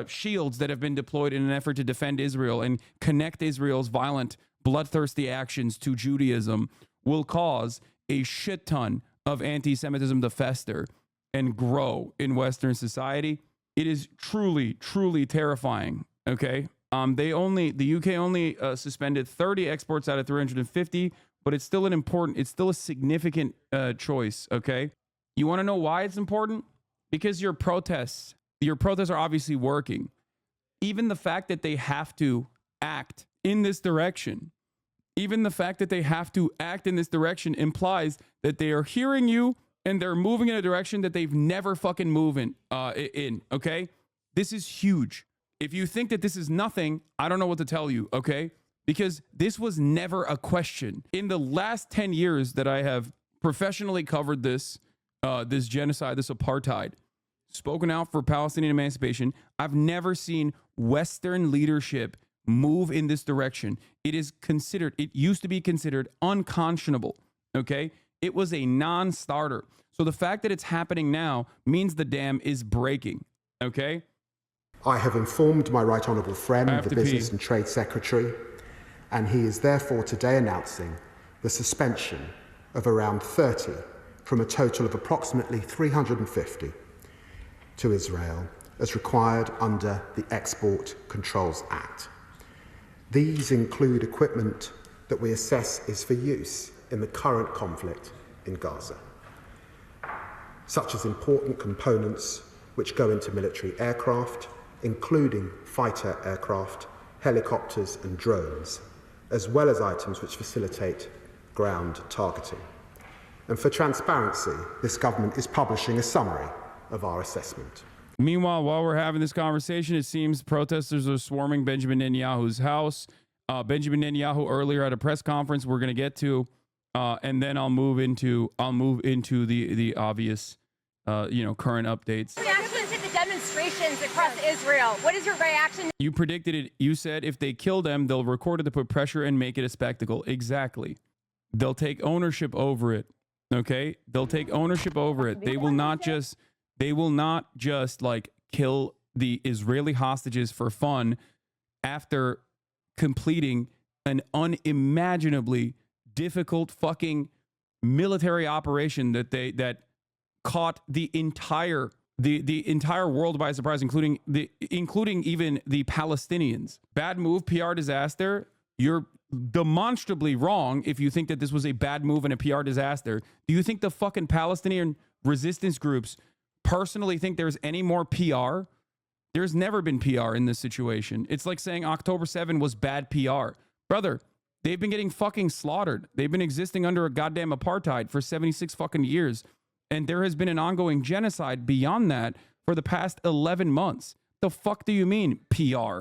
shields that have been deployed in an effort to defend Israel and connect Israel's violent, bloodthirsty actions to Judaism will cause a shit ton of anti-Semitism to fester and grow in Western society. It is truly, truly terrifying. Okay. The UK only suspended 30 exports out of 350, but it's still it's still a significant choice. Okay. You want to know why it's important? Because your protests are obviously working. Even the fact that they have to act in this direction Even the fact that they have to act in this direction implies that they are hearing you and they're moving in a direction that they've never fucking moved in, okay? This is huge. If you think that this is nothing, I don't know what to tell you, okay? Because this was never a question. In the last 10 years that I have professionally covered this, this genocide, this apartheid, spoken out for Palestinian emancipation, I've never seen Western leadership move in this direction. It used to be considered unconscionable, okay? It was a non-starter. So the fact that it's happening now means the dam is breaking, okay? I have informed my Right Honourable friend, the Business and Trade Secretary, and he is therefore today announcing the suspension of around 30 from a total of approximately 350 to Israel as required under the Export Controls Act. These include equipment that we assess is for use in the current conflict in Gaza, such as important components which go into military aircraft, including fighter aircraft, helicopters and drones, as well as items which facilitate ground targeting. And for transparency, this government is publishing a summary of our assessment. Meanwhile, while we're having this conversation, it seems protesters are swarming Benjamin Netanyahu's house. Benjamin Netanyahu earlier at a press conference we're going to get to, and then I'll move into the obvious, current updates. Reaction to the demonstrations across Israel. What is your reaction? You predicted it. You said if they kill them, they'll record it to put pressure and make it a spectacle. Exactly. They'll take ownership over it. Okay? They'll take ownership over it. They will not just like kill the Israeli hostages for fun after completing an unimaginably difficult fucking military operation that caught the entire world by surprise, including even the Palestinians. Bad move, PR disaster. You're demonstrably wrong if you think that this was a bad move and a PR disaster. Do you think the fucking Palestinian resistance groups personally think there's any more PR? There's never been PR in this situation. It's like saying October 7 was bad PR. Brother, they've been getting fucking slaughtered. They've been existing under a goddamn apartheid for 76 fucking years. And there has been an ongoing genocide beyond that for the past 11 months. The fuck do you mean PR?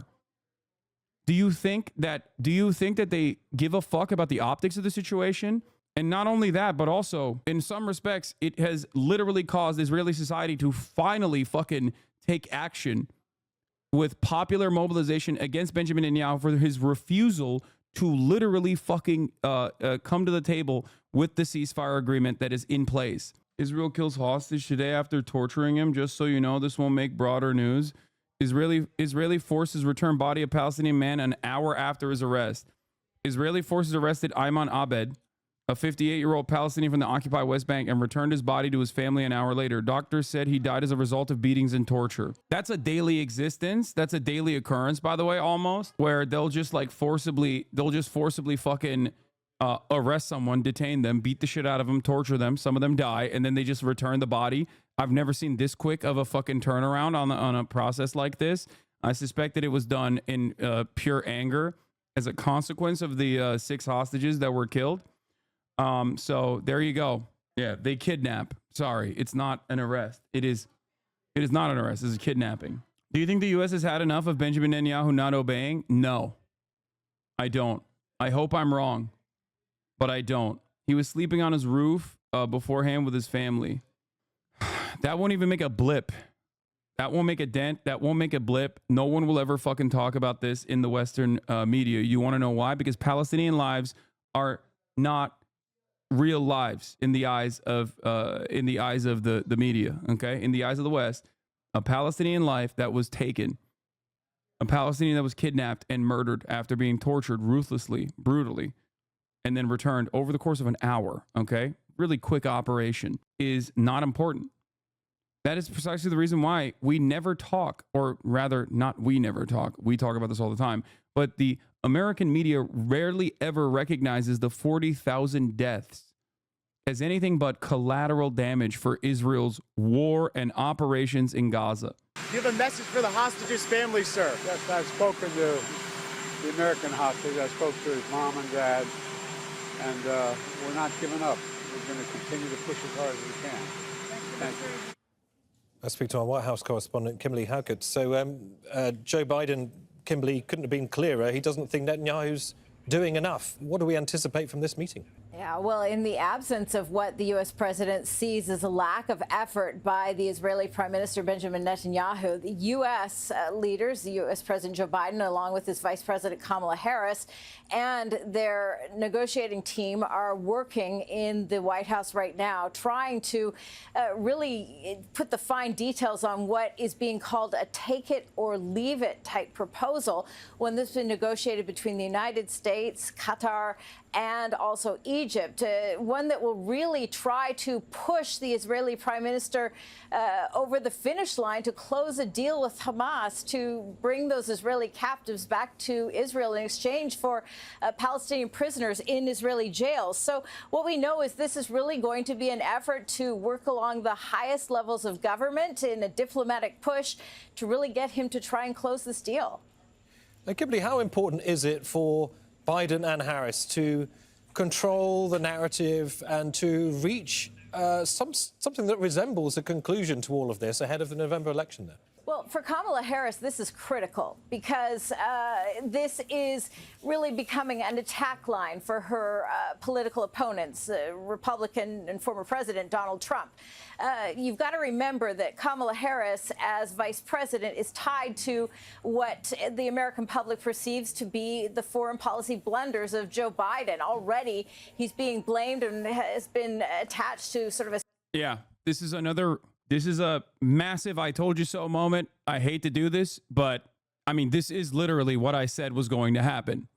Do you think that they give a fuck about the optics of the situation? And not only that, but also in some respects, it has literally caused Israeli society to finally fucking take action with popular mobilization against Benjamin Netanyahu for his refusal to literally fucking come to the table with the ceasefire agreement that is in place. Israel kills hostage today after torturing him. Just so you know, this won't make broader news. Israeli forces return body of Palestinian man an hour after his arrest. Israeli forces arrested Ayman Abed, a 58-year-old Palestinian from the occupied West Bank, and returned his body to his family an hour later. Doctors said he died as a result of beatings and torture. That's a daily existence. That's a daily occurrence, by the way, almost, where they'll just forcibly fucking arrest someone, detain them, beat the shit out of them, torture them. Some of them die, and then they just return the body. I've never seen this quick of a fucking turnaround on a process like this. I suspect that it was done in pure anger as a consequence of the 6 hostages that were killed. So there you go. Yeah, they kidnap. Sorry, it's not an arrest. It is not an arrest. It's a kidnapping. Do you think the U.S. has had enough of Benjamin Netanyahu not obeying? No, I don't. I hope I'm wrong, but I don't. He was sleeping on his roof beforehand with his family. That won't even make a blip. That won't make a dent. That won't make a blip. No one will ever fucking talk about this in the Western media. You want to know why? Because Palestinian lives are not real lives in the eyes of the media. Okay, in the eyes of the West, a Palestinian life that was taken, a Palestinian that was kidnapped and murdered after being tortured ruthlessly, brutally, and then returned over the course of an hour. Okay, really quick operation is not important. That is precisely the reason why we never talk, or rather, not we never talk. We talk about this all the time, but the American media rarely ever recognizes the 40,000 deaths as anything but collateral damage for Israel's war and operations in Gaza. Do you have a message for the hostages' families, sir? Yes, I've spoken to the American hostage. I spoke to his mom and dad, and we're not giving up. We're going to continue to push as hard as we can. Thank you. I speak to our White House correspondent, Kimberly Halkett. So Joe Biden, Kimberly, couldn't have been clearer. He doesn't think Netanyahu's doing enough. What do we anticipate from this meeting? Yeah, well, in the absence of what the U.S. president sees as a lack of effort by the Israeli Prime Minister Benjamin Netanyahu, the U.S. leaders, the U.S. President Joe Biden, along with his Vice President Kamala Harris, and their negotiating team are working in the White House right now, trying to really put the fine details on what is being called a take it or leave it type proposal, when this has been negotiated between the United States, Qatar, and also Egypt, one that will really try to push the Israeli Prime Minister over the finish line to close a deal with Hamas to bring those Israeli captives back to Israel in exchange for Palestinian prisoners in Israeli jails. So what we know is this is really going to be an effort to work along the highest levels of government in a diplomatic push to really get him to try and close this deal. Now, Kimberly, how important is it for Biden and Harris to control the narrative and to reach something that resembles a conclusion to all of this ahead of the November election there? Well, for Kamala Harris, this is critical because this is really becoming an attack line for her political opponents, Republican and former President Donald Trump. You've got to remember that Kamala Harris, as vice president, is tied to what the American public perceives to be the foreign policy blunders of Joe Biden. Already, he's being blamed and has been attached to sort of a... Yeah, this is a massive I told you so moment. I hate to do this, but I mean, this is literally what I said was going to happen.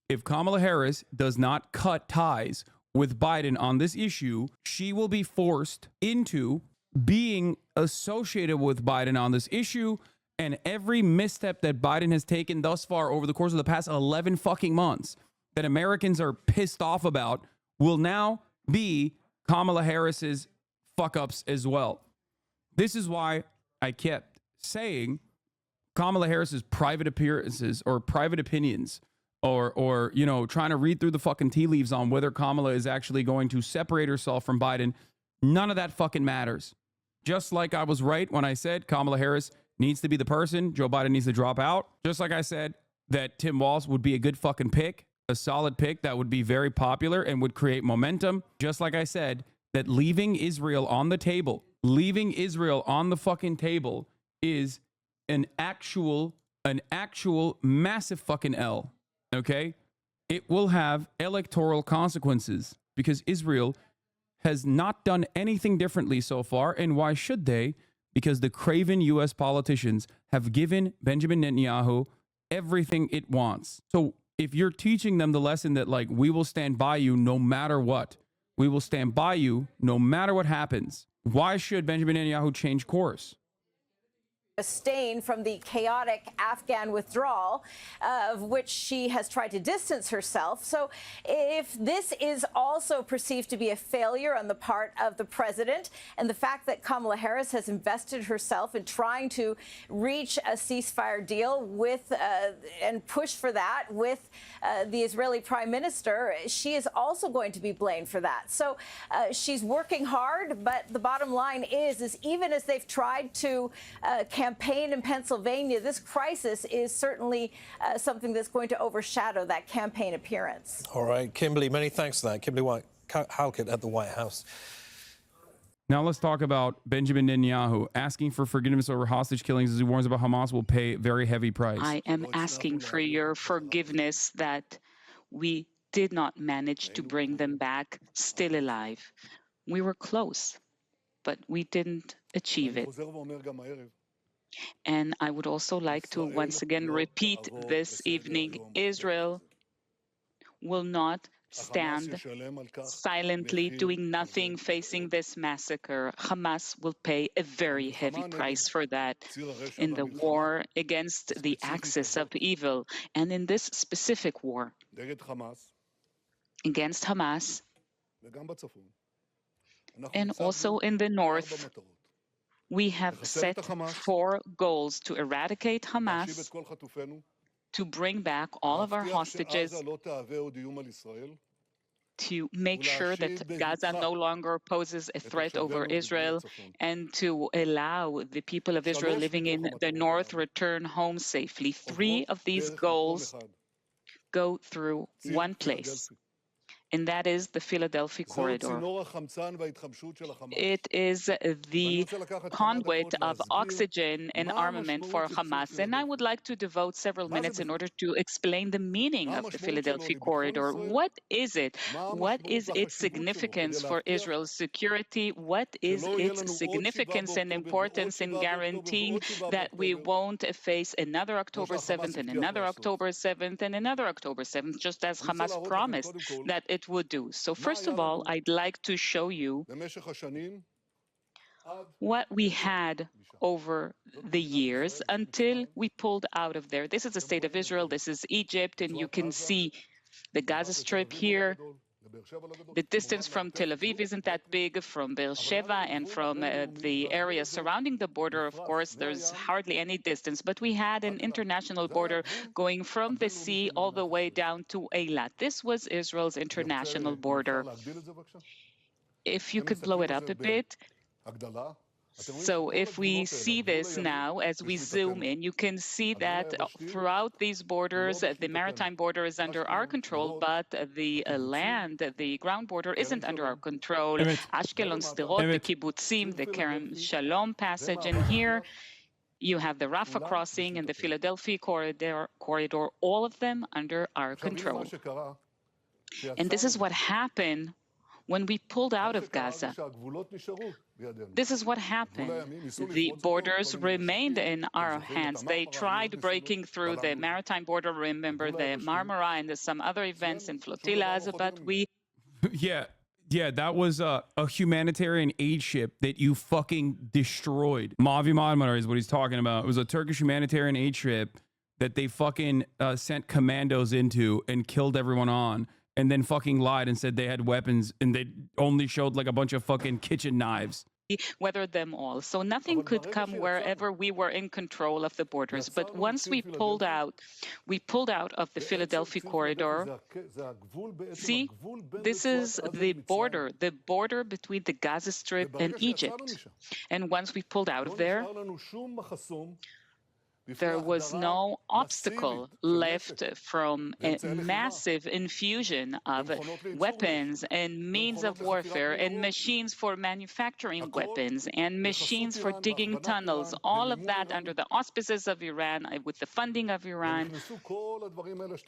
If Kamala Harris does not cut ties with Biden on this issue, she will be forced into being associated with Biden on this issue. And every misstep that Biden has taken thus far over the course of the past 11 fucking months that Americans are pissed off about will now be Kamala Harris's fuck ups as well. This is why I kept saying Kamala Harris's private appearances or private opinions or you know, trying to read through the fucking tea leaves on whether Kamala is actually going to separate herself from Biden. None of that fucking matters. Just like I was right when I said Kamala Harris needs to be the person, Joe Biden needs to drop out. Just like I said that Tim Walz would be a good fucking pick, a solid pick that would be very popular and would create momentum. Just like I said that leaving Israel on the table, leaving Israel on the fucking table is an actual massive fucking L. Okay? It will have electoral consequences because Israel has not done anything differently so far. And why should they? Because the craven U.S. politicians have given Benjamin Netanyahu everything it wants. So if you're teaching them the lesson that, like, we will stand by you no matter what, we will stand by you no matter what happens, why should Benjamin Netanyahu change course? A stain from the chaotic Afghan withdrawal, of which she has tried to distance herself. So if this is also perceived to be a failure on the part of the president, and the fact that Kamala Harris has invested herself in trying to reach a ceasefire deal with and push for that with the Israeli prime minister, she is also going to be blamed for that. So she's working hard, but the bottom line is even as they've tried to campaign in Pennsylvania, this crisis is certainly something that's going to overshadow that campaign appearance. All right, Kimberly, many thanks for that. Kimberly Halkett at the White House. Now let's talk about Benjamin Netanyahu asking for forgiveness over hostage killings as he warns about Hamas will pay a very heavy price. I am asking for your forgiveness that we did not manage to bring them back still alive. We were close, but we didn't achieve it. And I would also like to once again repeat this evening, Israel will not stand silently doing nothing facing this massacre. Hamas will pay a very heavy price for that in the war against the axis of evil. And in this specific war against Hamas, and also in the north, we have set 4 goals: to eradicate Hamas, to bring back all of our hostages, to make sure that Gaza no longer poses a threat over Israel, and to allow the people of Israel living in the north return home safely. 3 of these goals go through one place, and that is the Philadelphia corridor. It is the conduit of oxygen and armament for Hamas. And I would like to devote several minutes in order to explain the meaning of the Philadelphia corridor. What is it? What is its significance for Israel's security? What is its significance and importance in guaranteeing that we won't face another October 7th and another October 7th and another October 7th, just as Hamas promised that it would do? So first of all, I'd like to show you what we had over the years until we pulled out of there. This is the state of Israel. This is Egypt, and you can see the Gaza Strip here. The distance from Tel Aviv isn't that big, from Beersheba and from the area surrounding the border. Of course, there's hardly any distance, but we had an international border going from the sea all the way down to Eilat. This was Israel's international border. If you could blow it up a bit. So if we see this now, as we zoom in, you can see that throughout these borders, the maritime border is under our control, but the land, the ground border isn't under our control. Ashkelon, Sderot, the Kibbutzim, the Kerem Shalom passage, and here you have the Rafah crossing and the Philadelphia corridor, all of them under our control. And this is what happened when we pulled out of Gaza. This is what happened. The borders remained in our hands. They tried breaking through the maritime border. Remember the Marmara and some other events and flotillas, but we... Yeah, that was a humanitarian aid ship that you fucking destroyed. Mavi Marmara is what he's talking about. It was a Turkish humanitarian aid ship that they fucking sent commandos into and killed everyone on, and then fucking lied and said they had weapons, and they only showed like a bunch of fucking kitchen knives. Weathered them all. So nothing could come wherever we were in control of the borders. But once we pulled out of the Philadelphia corridor. See, this is the border between the Gaza Strip and Egypt. And once we pulled out of there, there was no obstacle left from a massive infusion of weapons and means of warfare and machines for manufacturing weapons and machines for digging tunnels, all of that under the auspices of Iran, with the funding of Iran.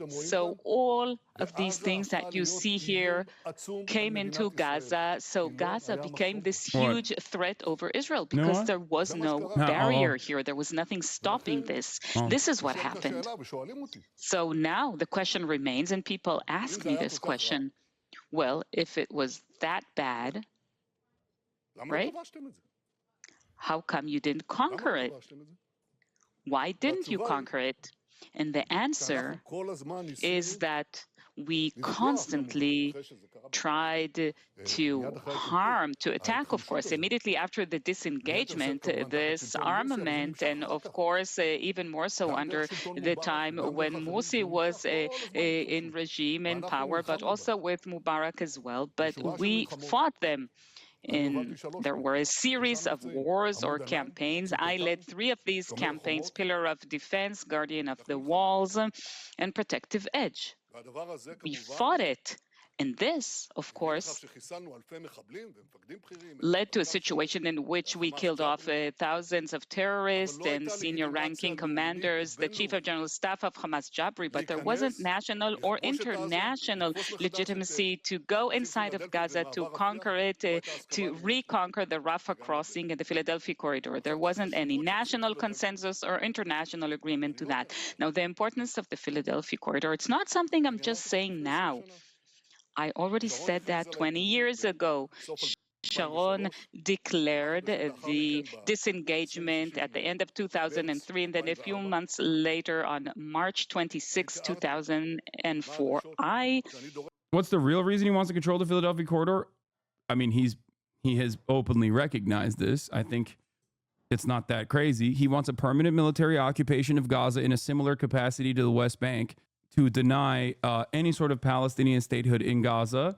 So all of these things that you see here came into Gaza. So Gaza became this huge threat over Israel because there was no barrier here. There was nothing stopping this. This is what happened. So now the question remains, and people ask me this question, well, if it was that bad, right? How come you didn't conquer it? Why didn't you conquer it? And the answer is that we constantly tried to harm, to attack, of course, immediately after the disengagement, this armament, and of course, even more so under the time when Morsi was in regime, in power, but also with Mubarak as well. But we fought them. And there were a series of wars or campaigns. I led 3 of these campaigns: Pillar of Defense, Guardian of the Walls, and Protective Edge. We fought it. And this, of course, led to a situation in which we killed off thousands of terrorists and senior ranking commanders, the chief of general staff of Hamas, Jabri, but there wasn't national or international legitimacy to go inside of Gaza, to conquer it, to reconquer the Rafah crossing and the Philadelphia corridor. There wasn't any national consensus or international agreement to that. Now, the importance of the Philadelphia corridor, it's not something I'm just saying now. I already said that 20 years ago. Sharon declared the disengagement at the end of 2003, and then a few months later, on March 26, 2004, What's the real reason he wants to control the Philadelphia corridor? I mean, he has openly recognized this. I think It's not that crazy. He wants a permanent military occupation of Gaza in a similar capacity to the West Bank, to deny any sort of Palestinian statehood in Gaza,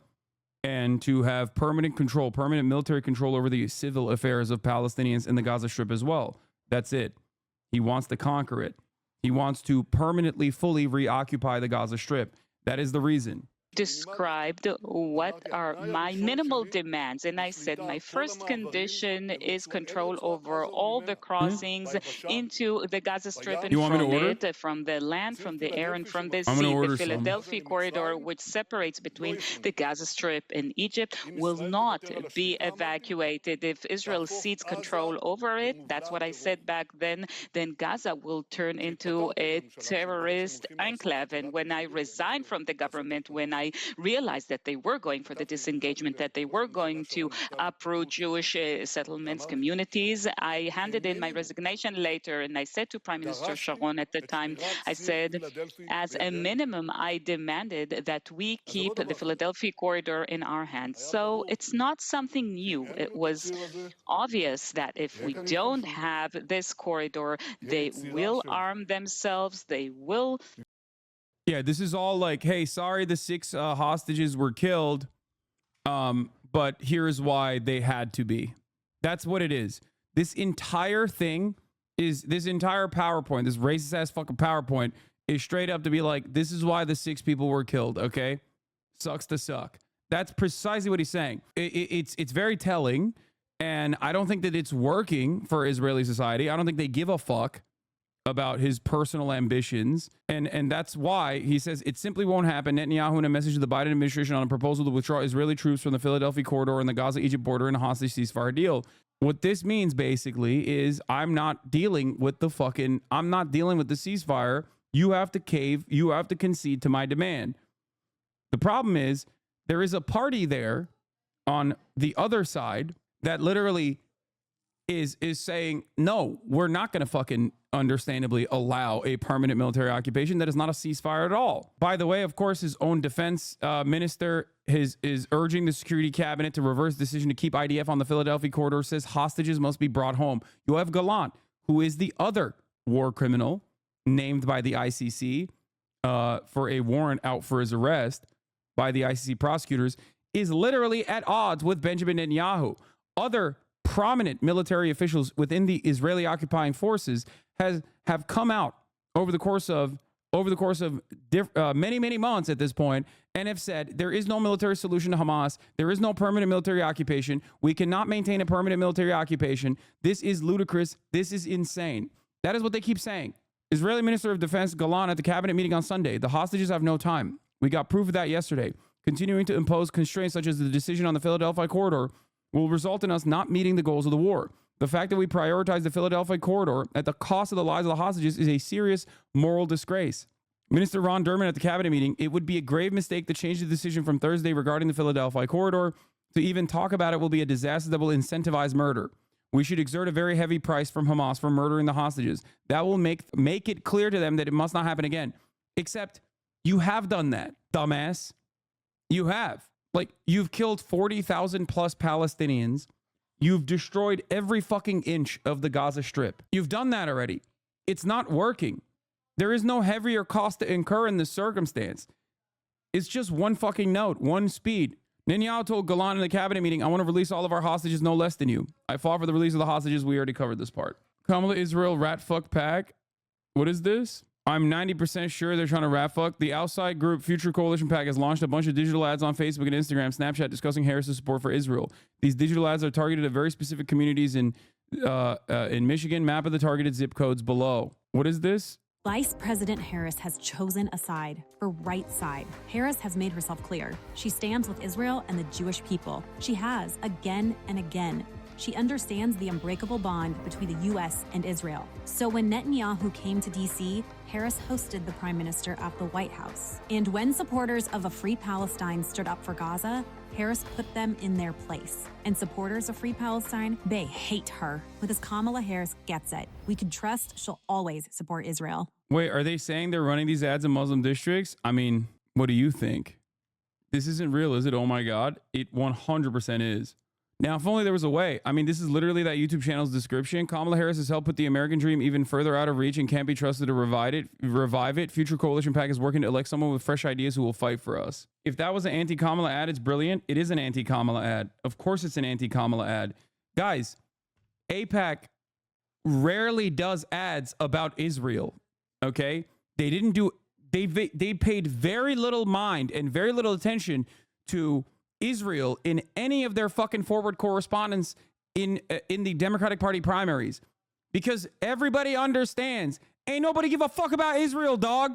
and to have permanent control, permanent military control over the civil affairs of Palestinians in the Gaza Strip as well. That's it. He wants to conquer it. He wants to permanently, fully reoccupy the Gaza Strip. That is the reason. Described what are my minimal demands, and I said my first condition is control over all the crossings into the Gaza Strip and from the land, from the air, and from the sea. The Philadelphia corridor, which separates between the Gaza Strip and Egypt, will not be evacuated. If Israel cedes control over it, that's what I said back then Gaza will turn into a terrorist enclave. And when I resigned from the government, when I realized that they were going for the disengagement, that they were going to uproot Jewish settlements, communities, I handed in my resignation later, and I said to Prime Minister Sharon at the time, I said, as a minimum, I demanded that we keep the Philadelphia corridor in our hands. So it's not something new. It was obvious that if we don't have this corridor, they will arm themselves, they will. Yeah, this is all like, hey, sorry the 6 hostages were killed, but here's why they had to be. That's what it is. This entire thing is, this entire PowerPoint, this racist ass fucking PowerPoint is straight up to be like, this is why the 6 people were killed, okay? Sucks to suck. That's precisely what he's saying. It's very telling, and I don't think that it's working for Israeli society. I don't think they give a fuck about his personal ambitions. And that's why he says it simply won't happen. Netanyahu, in a message to the Biden administration on a proposal to withdraw Israeli troops from the Philadelphia corridor and the Gaza-Egypt border in a hostage ceasefire deal. What this means basically is I'm not dealing with the ceasefire. You have to cave. You have to concede to my demand. The problem is there is a party there on the other side that literally is saying, no, we're not going to fucking understandably allow a permanent military occupation. That is not a ceasefire at all. By the way, of course, his own defense minister is urging the security cabinet to reverse the decision to keep IDF on the Philadelphia corridor, says hostages must be brought home. Yoav Gallant, who is the other war criminal named by the ICC for a warrant out for his arrest by the ICC prosecutors, is literally at odds with Benjamin Netanyahu. Other prominent military officials within the Israeli occupying forces have come out over the course of many months at this point and have said there is no military solution to Hamas. There is no permanent military occupation. We cannot maintain a permanent military occupation. This is ludicrous. This is insane. That is what they keep saying. Israeli Minister of Defense Gallant at the cabinet meeting on Sunday. The hostages have no time. We got proof of that yesterday. Continuing to impose constraints such as the decision on the Philadelphia corridor will result in us not meeting the goals of the war. The fact that we prioritize the Philadelphia corridor at the cost of the lives of the hostages is a serious moral disgrace. Minister Ron Derman at the cabinet meeting, it would be a grave mistake to change the decision from Thursday regarding the Philadelphia corridor. To even talk about it will be a disaster that will incentivize murder. We should exert a very heavy price from Hamas for murdering the hostages. That will make it clear to them that it must not happen again. Except you have done that, dumbass. You have. Like, you've killed 40,000 plus Palestinians. You've destroyed every fucking inch of the Gaza Strip. You've done that already. It's not working. There is no heavier cost to incur in this circumstance. It's just one fucking note, one speed. Netanyahu told Gallant in the cabinet meeting, I want to release all of our hostages no less than you. I fought for the release of the hostages. We already covered this part. Kamala Israel rat fuck pack. What is this? I'm 90% sure they're trying to rat fuck. The outside group Future Coalition PAC has launched a bunch of digital ads on Facebook and Instagram, Snapchat discussing Harris's support for Israel. These digital ads are targeted at very specific communities in Michigan. Map of the targeted zip codes below. What is this? Vice President Harris has chosen a side, her right side. Harris has made herself clear. She stands with Israel and the Jewish people. She has, again and again. She understands the unbreakable bond between the U.S. and Israel. So when Netanyahu came to D.C., Harris hosted the Prime Minister at the White House. And when supporters of a free Palestine stood up for Gaza, Harris put them in their place. And supporters of Free Palestine, they hate her. Because Kamala Harris gets it. We can trust she'll always support Israel. Wait, are they saying they're running these ads in Muslim districts? I mean, what do you think? This isn't real, is it? Oh my God. It 100% is. Now, if only there was a way. I mean, this is literally that YouTube channel's description. Kamala Harris has helped put the American dream even further out of reach and can't be trusted to revive it. Future coalition PAC is working to elect someone with fresh ideas who will fight for us. If that was an anti-Kamala ad, it's brilliant. It is an anti-Kamala ad. Of course it's an anti-Kamala ad. Guys, AIPAC rarely does ads about Israel, okay? They paid very little mind and very little attention to Israel in any of their fucking forward correspondence in the Democratic Party primaries, because everybody understands ain't nobody give a fuck about Israel, dog.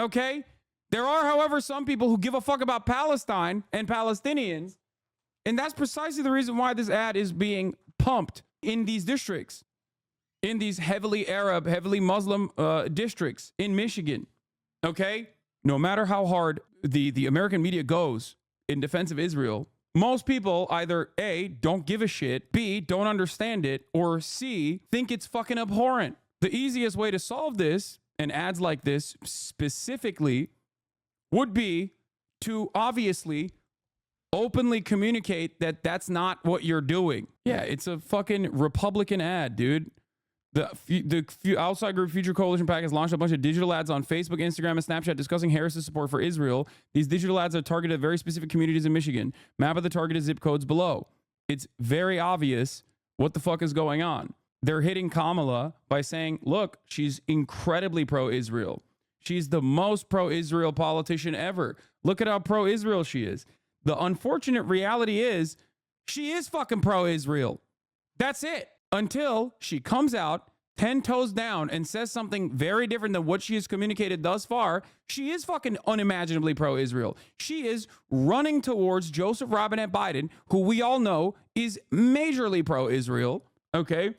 Okay? There are, however, some people who give a fuck about Palestine and Palestinians, and that's precisely the reason why this ad is being pumped in these districts, in these heavily Arab, heavily Muslim districts in Michigan. Okay? No matter how hard the American media goes in defense of Israel, most people either A, don't give a shit, B, don't understand it, or C, think it's fucking abhorrent. The easiest way to solve this, and ads like this specifically, would be to obviously openly communicate that that's not what you're doing. Yeah, it's a fucking Republican ad, dude. The outside group Future Coalition PAC has launched a bunch of digital ads on Facebook, Instagram, and Snapchat discussing Harris's support for Israel. These digital ads are targeted at very specific communities in Michigan. Map of the targeted zip codes below. It's very obvious what the fuck is going on. They're hitting Kamala by saying, look, she's incredibly pro-Israel. She's the most pro-Israel politician ever. Look at how pro-Israel she is. The unfortunate reality is she is fucking pro-Israel. That's it. Until she comes out 10 toes down and says something very different than what she has communicated thus far. She is fucking unimaginably pro-Israel. She is running towards Joseph Robinette Biden, who we all know is majorly pro-Israel. Okay.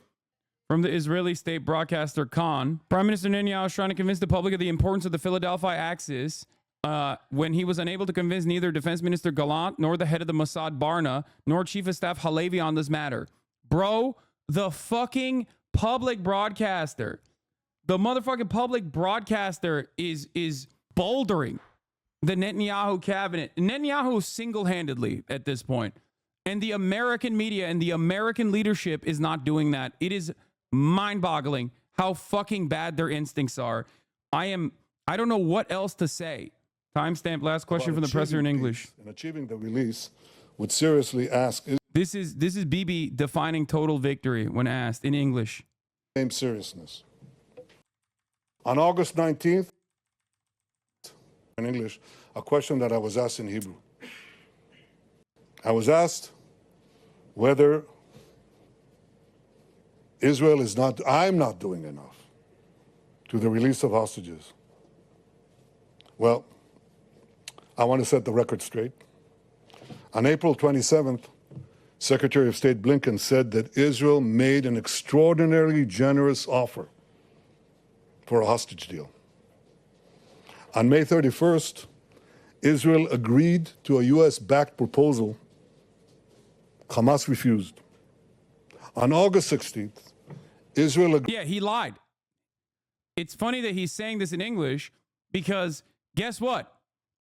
From the Israeli state broadcaster Khan, Prime Minister Netanyahu is trying to convince the public of the importance of the Philadelphia Axis when he was unable to convince neither Defense Minister Gallant nor the head of the Mossad Barna nor Chief of Staff Halevi on this matter. Bro, the fucking public broadcaster, the motherfucking public broadcaster is bouldering the Netanyahu cabinet. Netanyahu single-handedly at this point. And the American media and the American leadership is not doing that. It is mind-boggling how fucking bad their instincts are. I don't know what else to say. Timestamp, last question from the presser in English. And achieving the release would seriously ask... This is Bibi defining total victory when asked in English. Same seriousness. On August 19th, in English, a question that I was asked in Hebrew. I was asked whether I'm not doing enough to the release of hostages. Well, I want to set the record straight. On April 27th, Secretary of State Blinken said that Israel made an extraordinarily generous offer for a hostage deal. On May 31st, Israel agreed to a U.S.-backed proposal. Hamas refused. On August 16th, Israel agreed. Yeah, he lied. It's funny that he's saying this in English because guess what?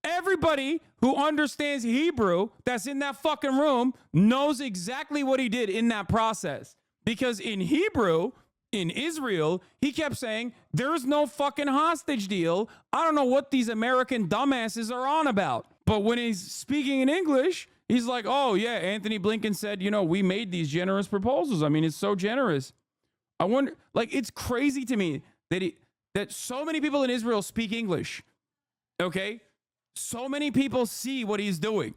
Everybody who understands Hebrew that's in that fucking room knows exactly what he did in that process. Because in Hebrew, in Israel, he kept saying, there's no fucking hostage deal. I don't know what these American dumbasses are on about. But when he's speaking in English, he's like, oh, yeah, Anthony Blinken said, we made these generous proposals. I mean, it's so generous. I wonder, it's crazy to me that so many people in Israel speak English. Okay? So many people see what he's doing,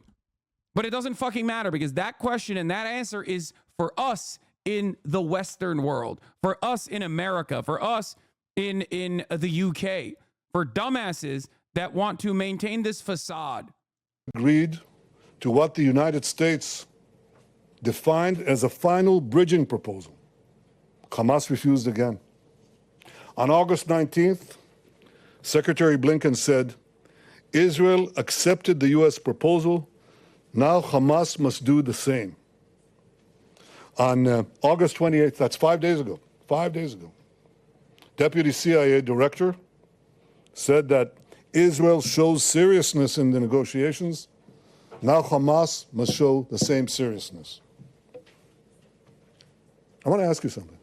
but it doesn't fucking matter because that question and that answer is for us in the Western world, for us in America, for us in the UK, for dumbasses that want to maintain this facade. Agreed to what the United States defined as a final bridging proposal. Hamas refused again. On August 19th, Secretary Blinken said, Israel accepted the U.S. proposal. Now Hamas must do the same. On August 28th, that's 5 days ago, Deputy CIA Director said that Israel shows seriousness in the negotiations. Now Hamas must show the same seriousness. I want to ask you something.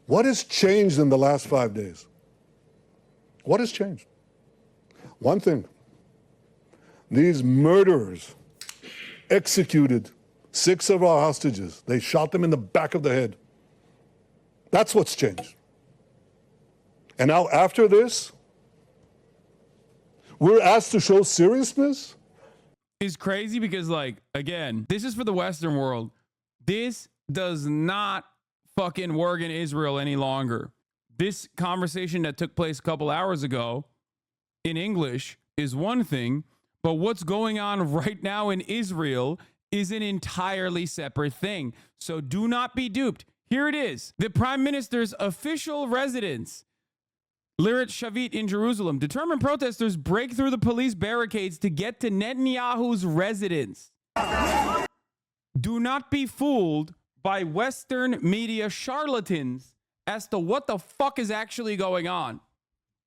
What has changed in the last 5 days? What has changed? One thing. These murderers executed 6 of our hostages. They shot them in the back of the head. That's what's changed. And now after this, we're asked to show seriousness? Is crazy because, like, again, this is for the Western world. This does not fucking work in Israel any longer. This conversation that took place a couple hours ago in English is one thing, but what's going on right now in Israel is an entirely separate thing. So do not be duped. Here it is. The Prime Minister's official residence, Lirat Shavit in Jerusalem. Determined protesters break through the police barricades to get to Netanyahu's residence. Do not be fooled by Western media charlatans as to what the fuck is actually going on.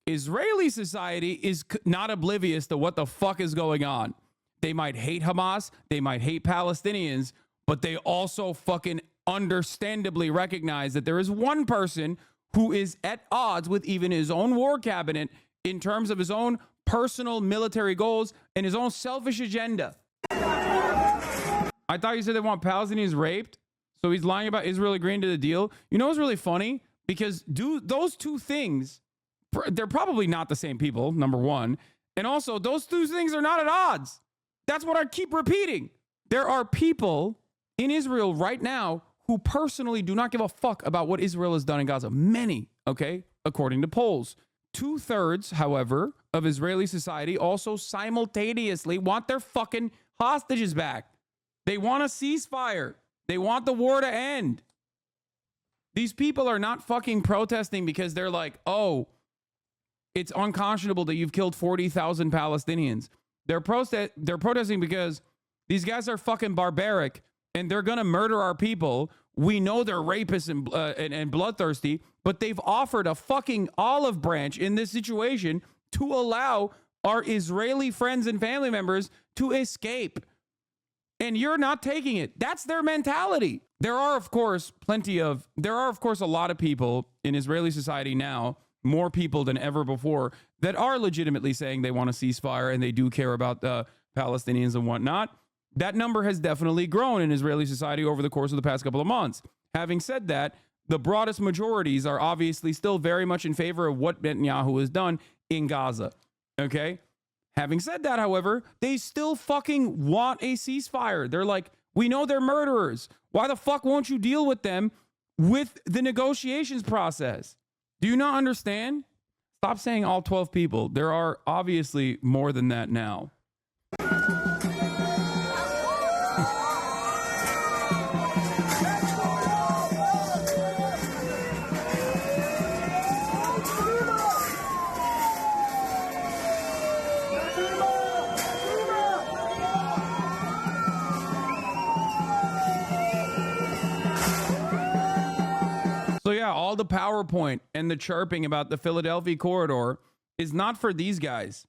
Israeli society is not oblivious to what the fuck is going on. They might hate Hamas, they might hate Palestinians, but they also fucking understandably recognize that there is one person who is at odds with even his own war cabinet in terms of his own personal military goals and his own selfish agenda. I thought you said they want Palestinians raped, so he's lying about Israel agreeing to the deal. You know what's really funny? Because those two things, they're probably not the same people, number one. And also, those two things are not at odds. That's what I keep repeating. There are people in Israel right now who personally do not give a fuck about what Israel has done in Gaza. Many, okay, according to polls. 2/3, however, of Israeli society also simultaneously want their fucking hostages back. They want a ceasefire. They want the war to end. These people are not fucking protesting because they're like, oh, it's unconscionable that you've killed 40,000 Palestinians. They're protesting because these guys are fucking barbaric and they're going to murder our people. We know they're rapists and bloodthirsty, but they've offered a fucking olive branch in this situation to allow our Israeli friends and family members to escape. And you're not taking it. That's their mentality. There are, of course, a lot of people in Israeli society now, more people than ever before, that are legitimately saying they want a ceasefire and they do care about the Palestinians and whatnot. That number has definitely grown in Israeli society over the course of the past couple of months. Having said that, the broadest majorities are obviously still very much in favor of what Netanyahu has done in Gaza. Okay? Having said that, however, they still fucking want a ceasefire. They're like, we know they're murderers. Why the fuck won't you deal with them with the negotiations process? Do you not understand? Stop saying all 12 people. There are obviously more than that now. So yeah, all the PowerPoint and the chirping about the Philadelphia corridor is not for these guys.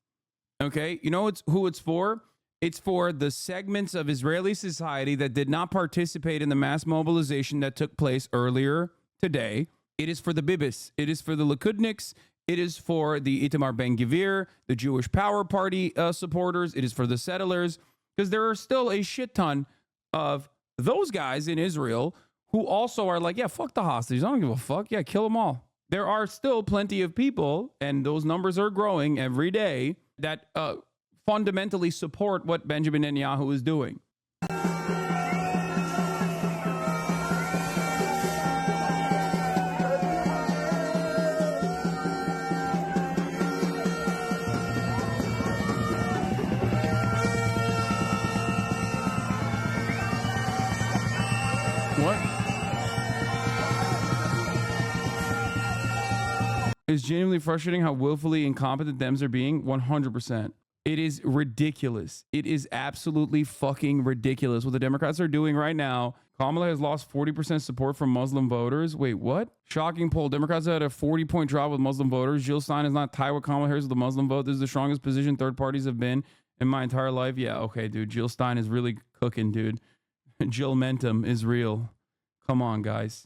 Okay? You know who it's for? It's for the segments of Israeli society that did not participate in the mass mobilization that took place earlier today. It is for the Bibis. It is for the Likudniks. It is for the Itamar Ben-Gvir, the Jewish Power Party supporters. It is for the settlers. Because there are still a shit ton of those guys in Israel who also are like, yeah, fuck the hostages. I don't give a fuck. Yeah, kill them all. There are still plenty of people, and those numbers are growing every day, that fundamentally support what Benjamin Netanyahu is doing. What? It's genuinely frustrating how willfully incompetent Dems are being. 100%. It is ridiculous. It is absolutely fucking ridiculous what the Democrats are doing right now. Kamala has lost 40% support from Muslim voters. Wait, what? Shocking poll. Democrats had a 40-point drop with Muslim voters. Jill Stein is not tied with Kamala Harris with the Muslim vote. This is the strongest position third parties have been in my entire life. Yeah, okay, dude. Jill Stein is really cooking, dude. Jill Mentum is real. Come on, guys.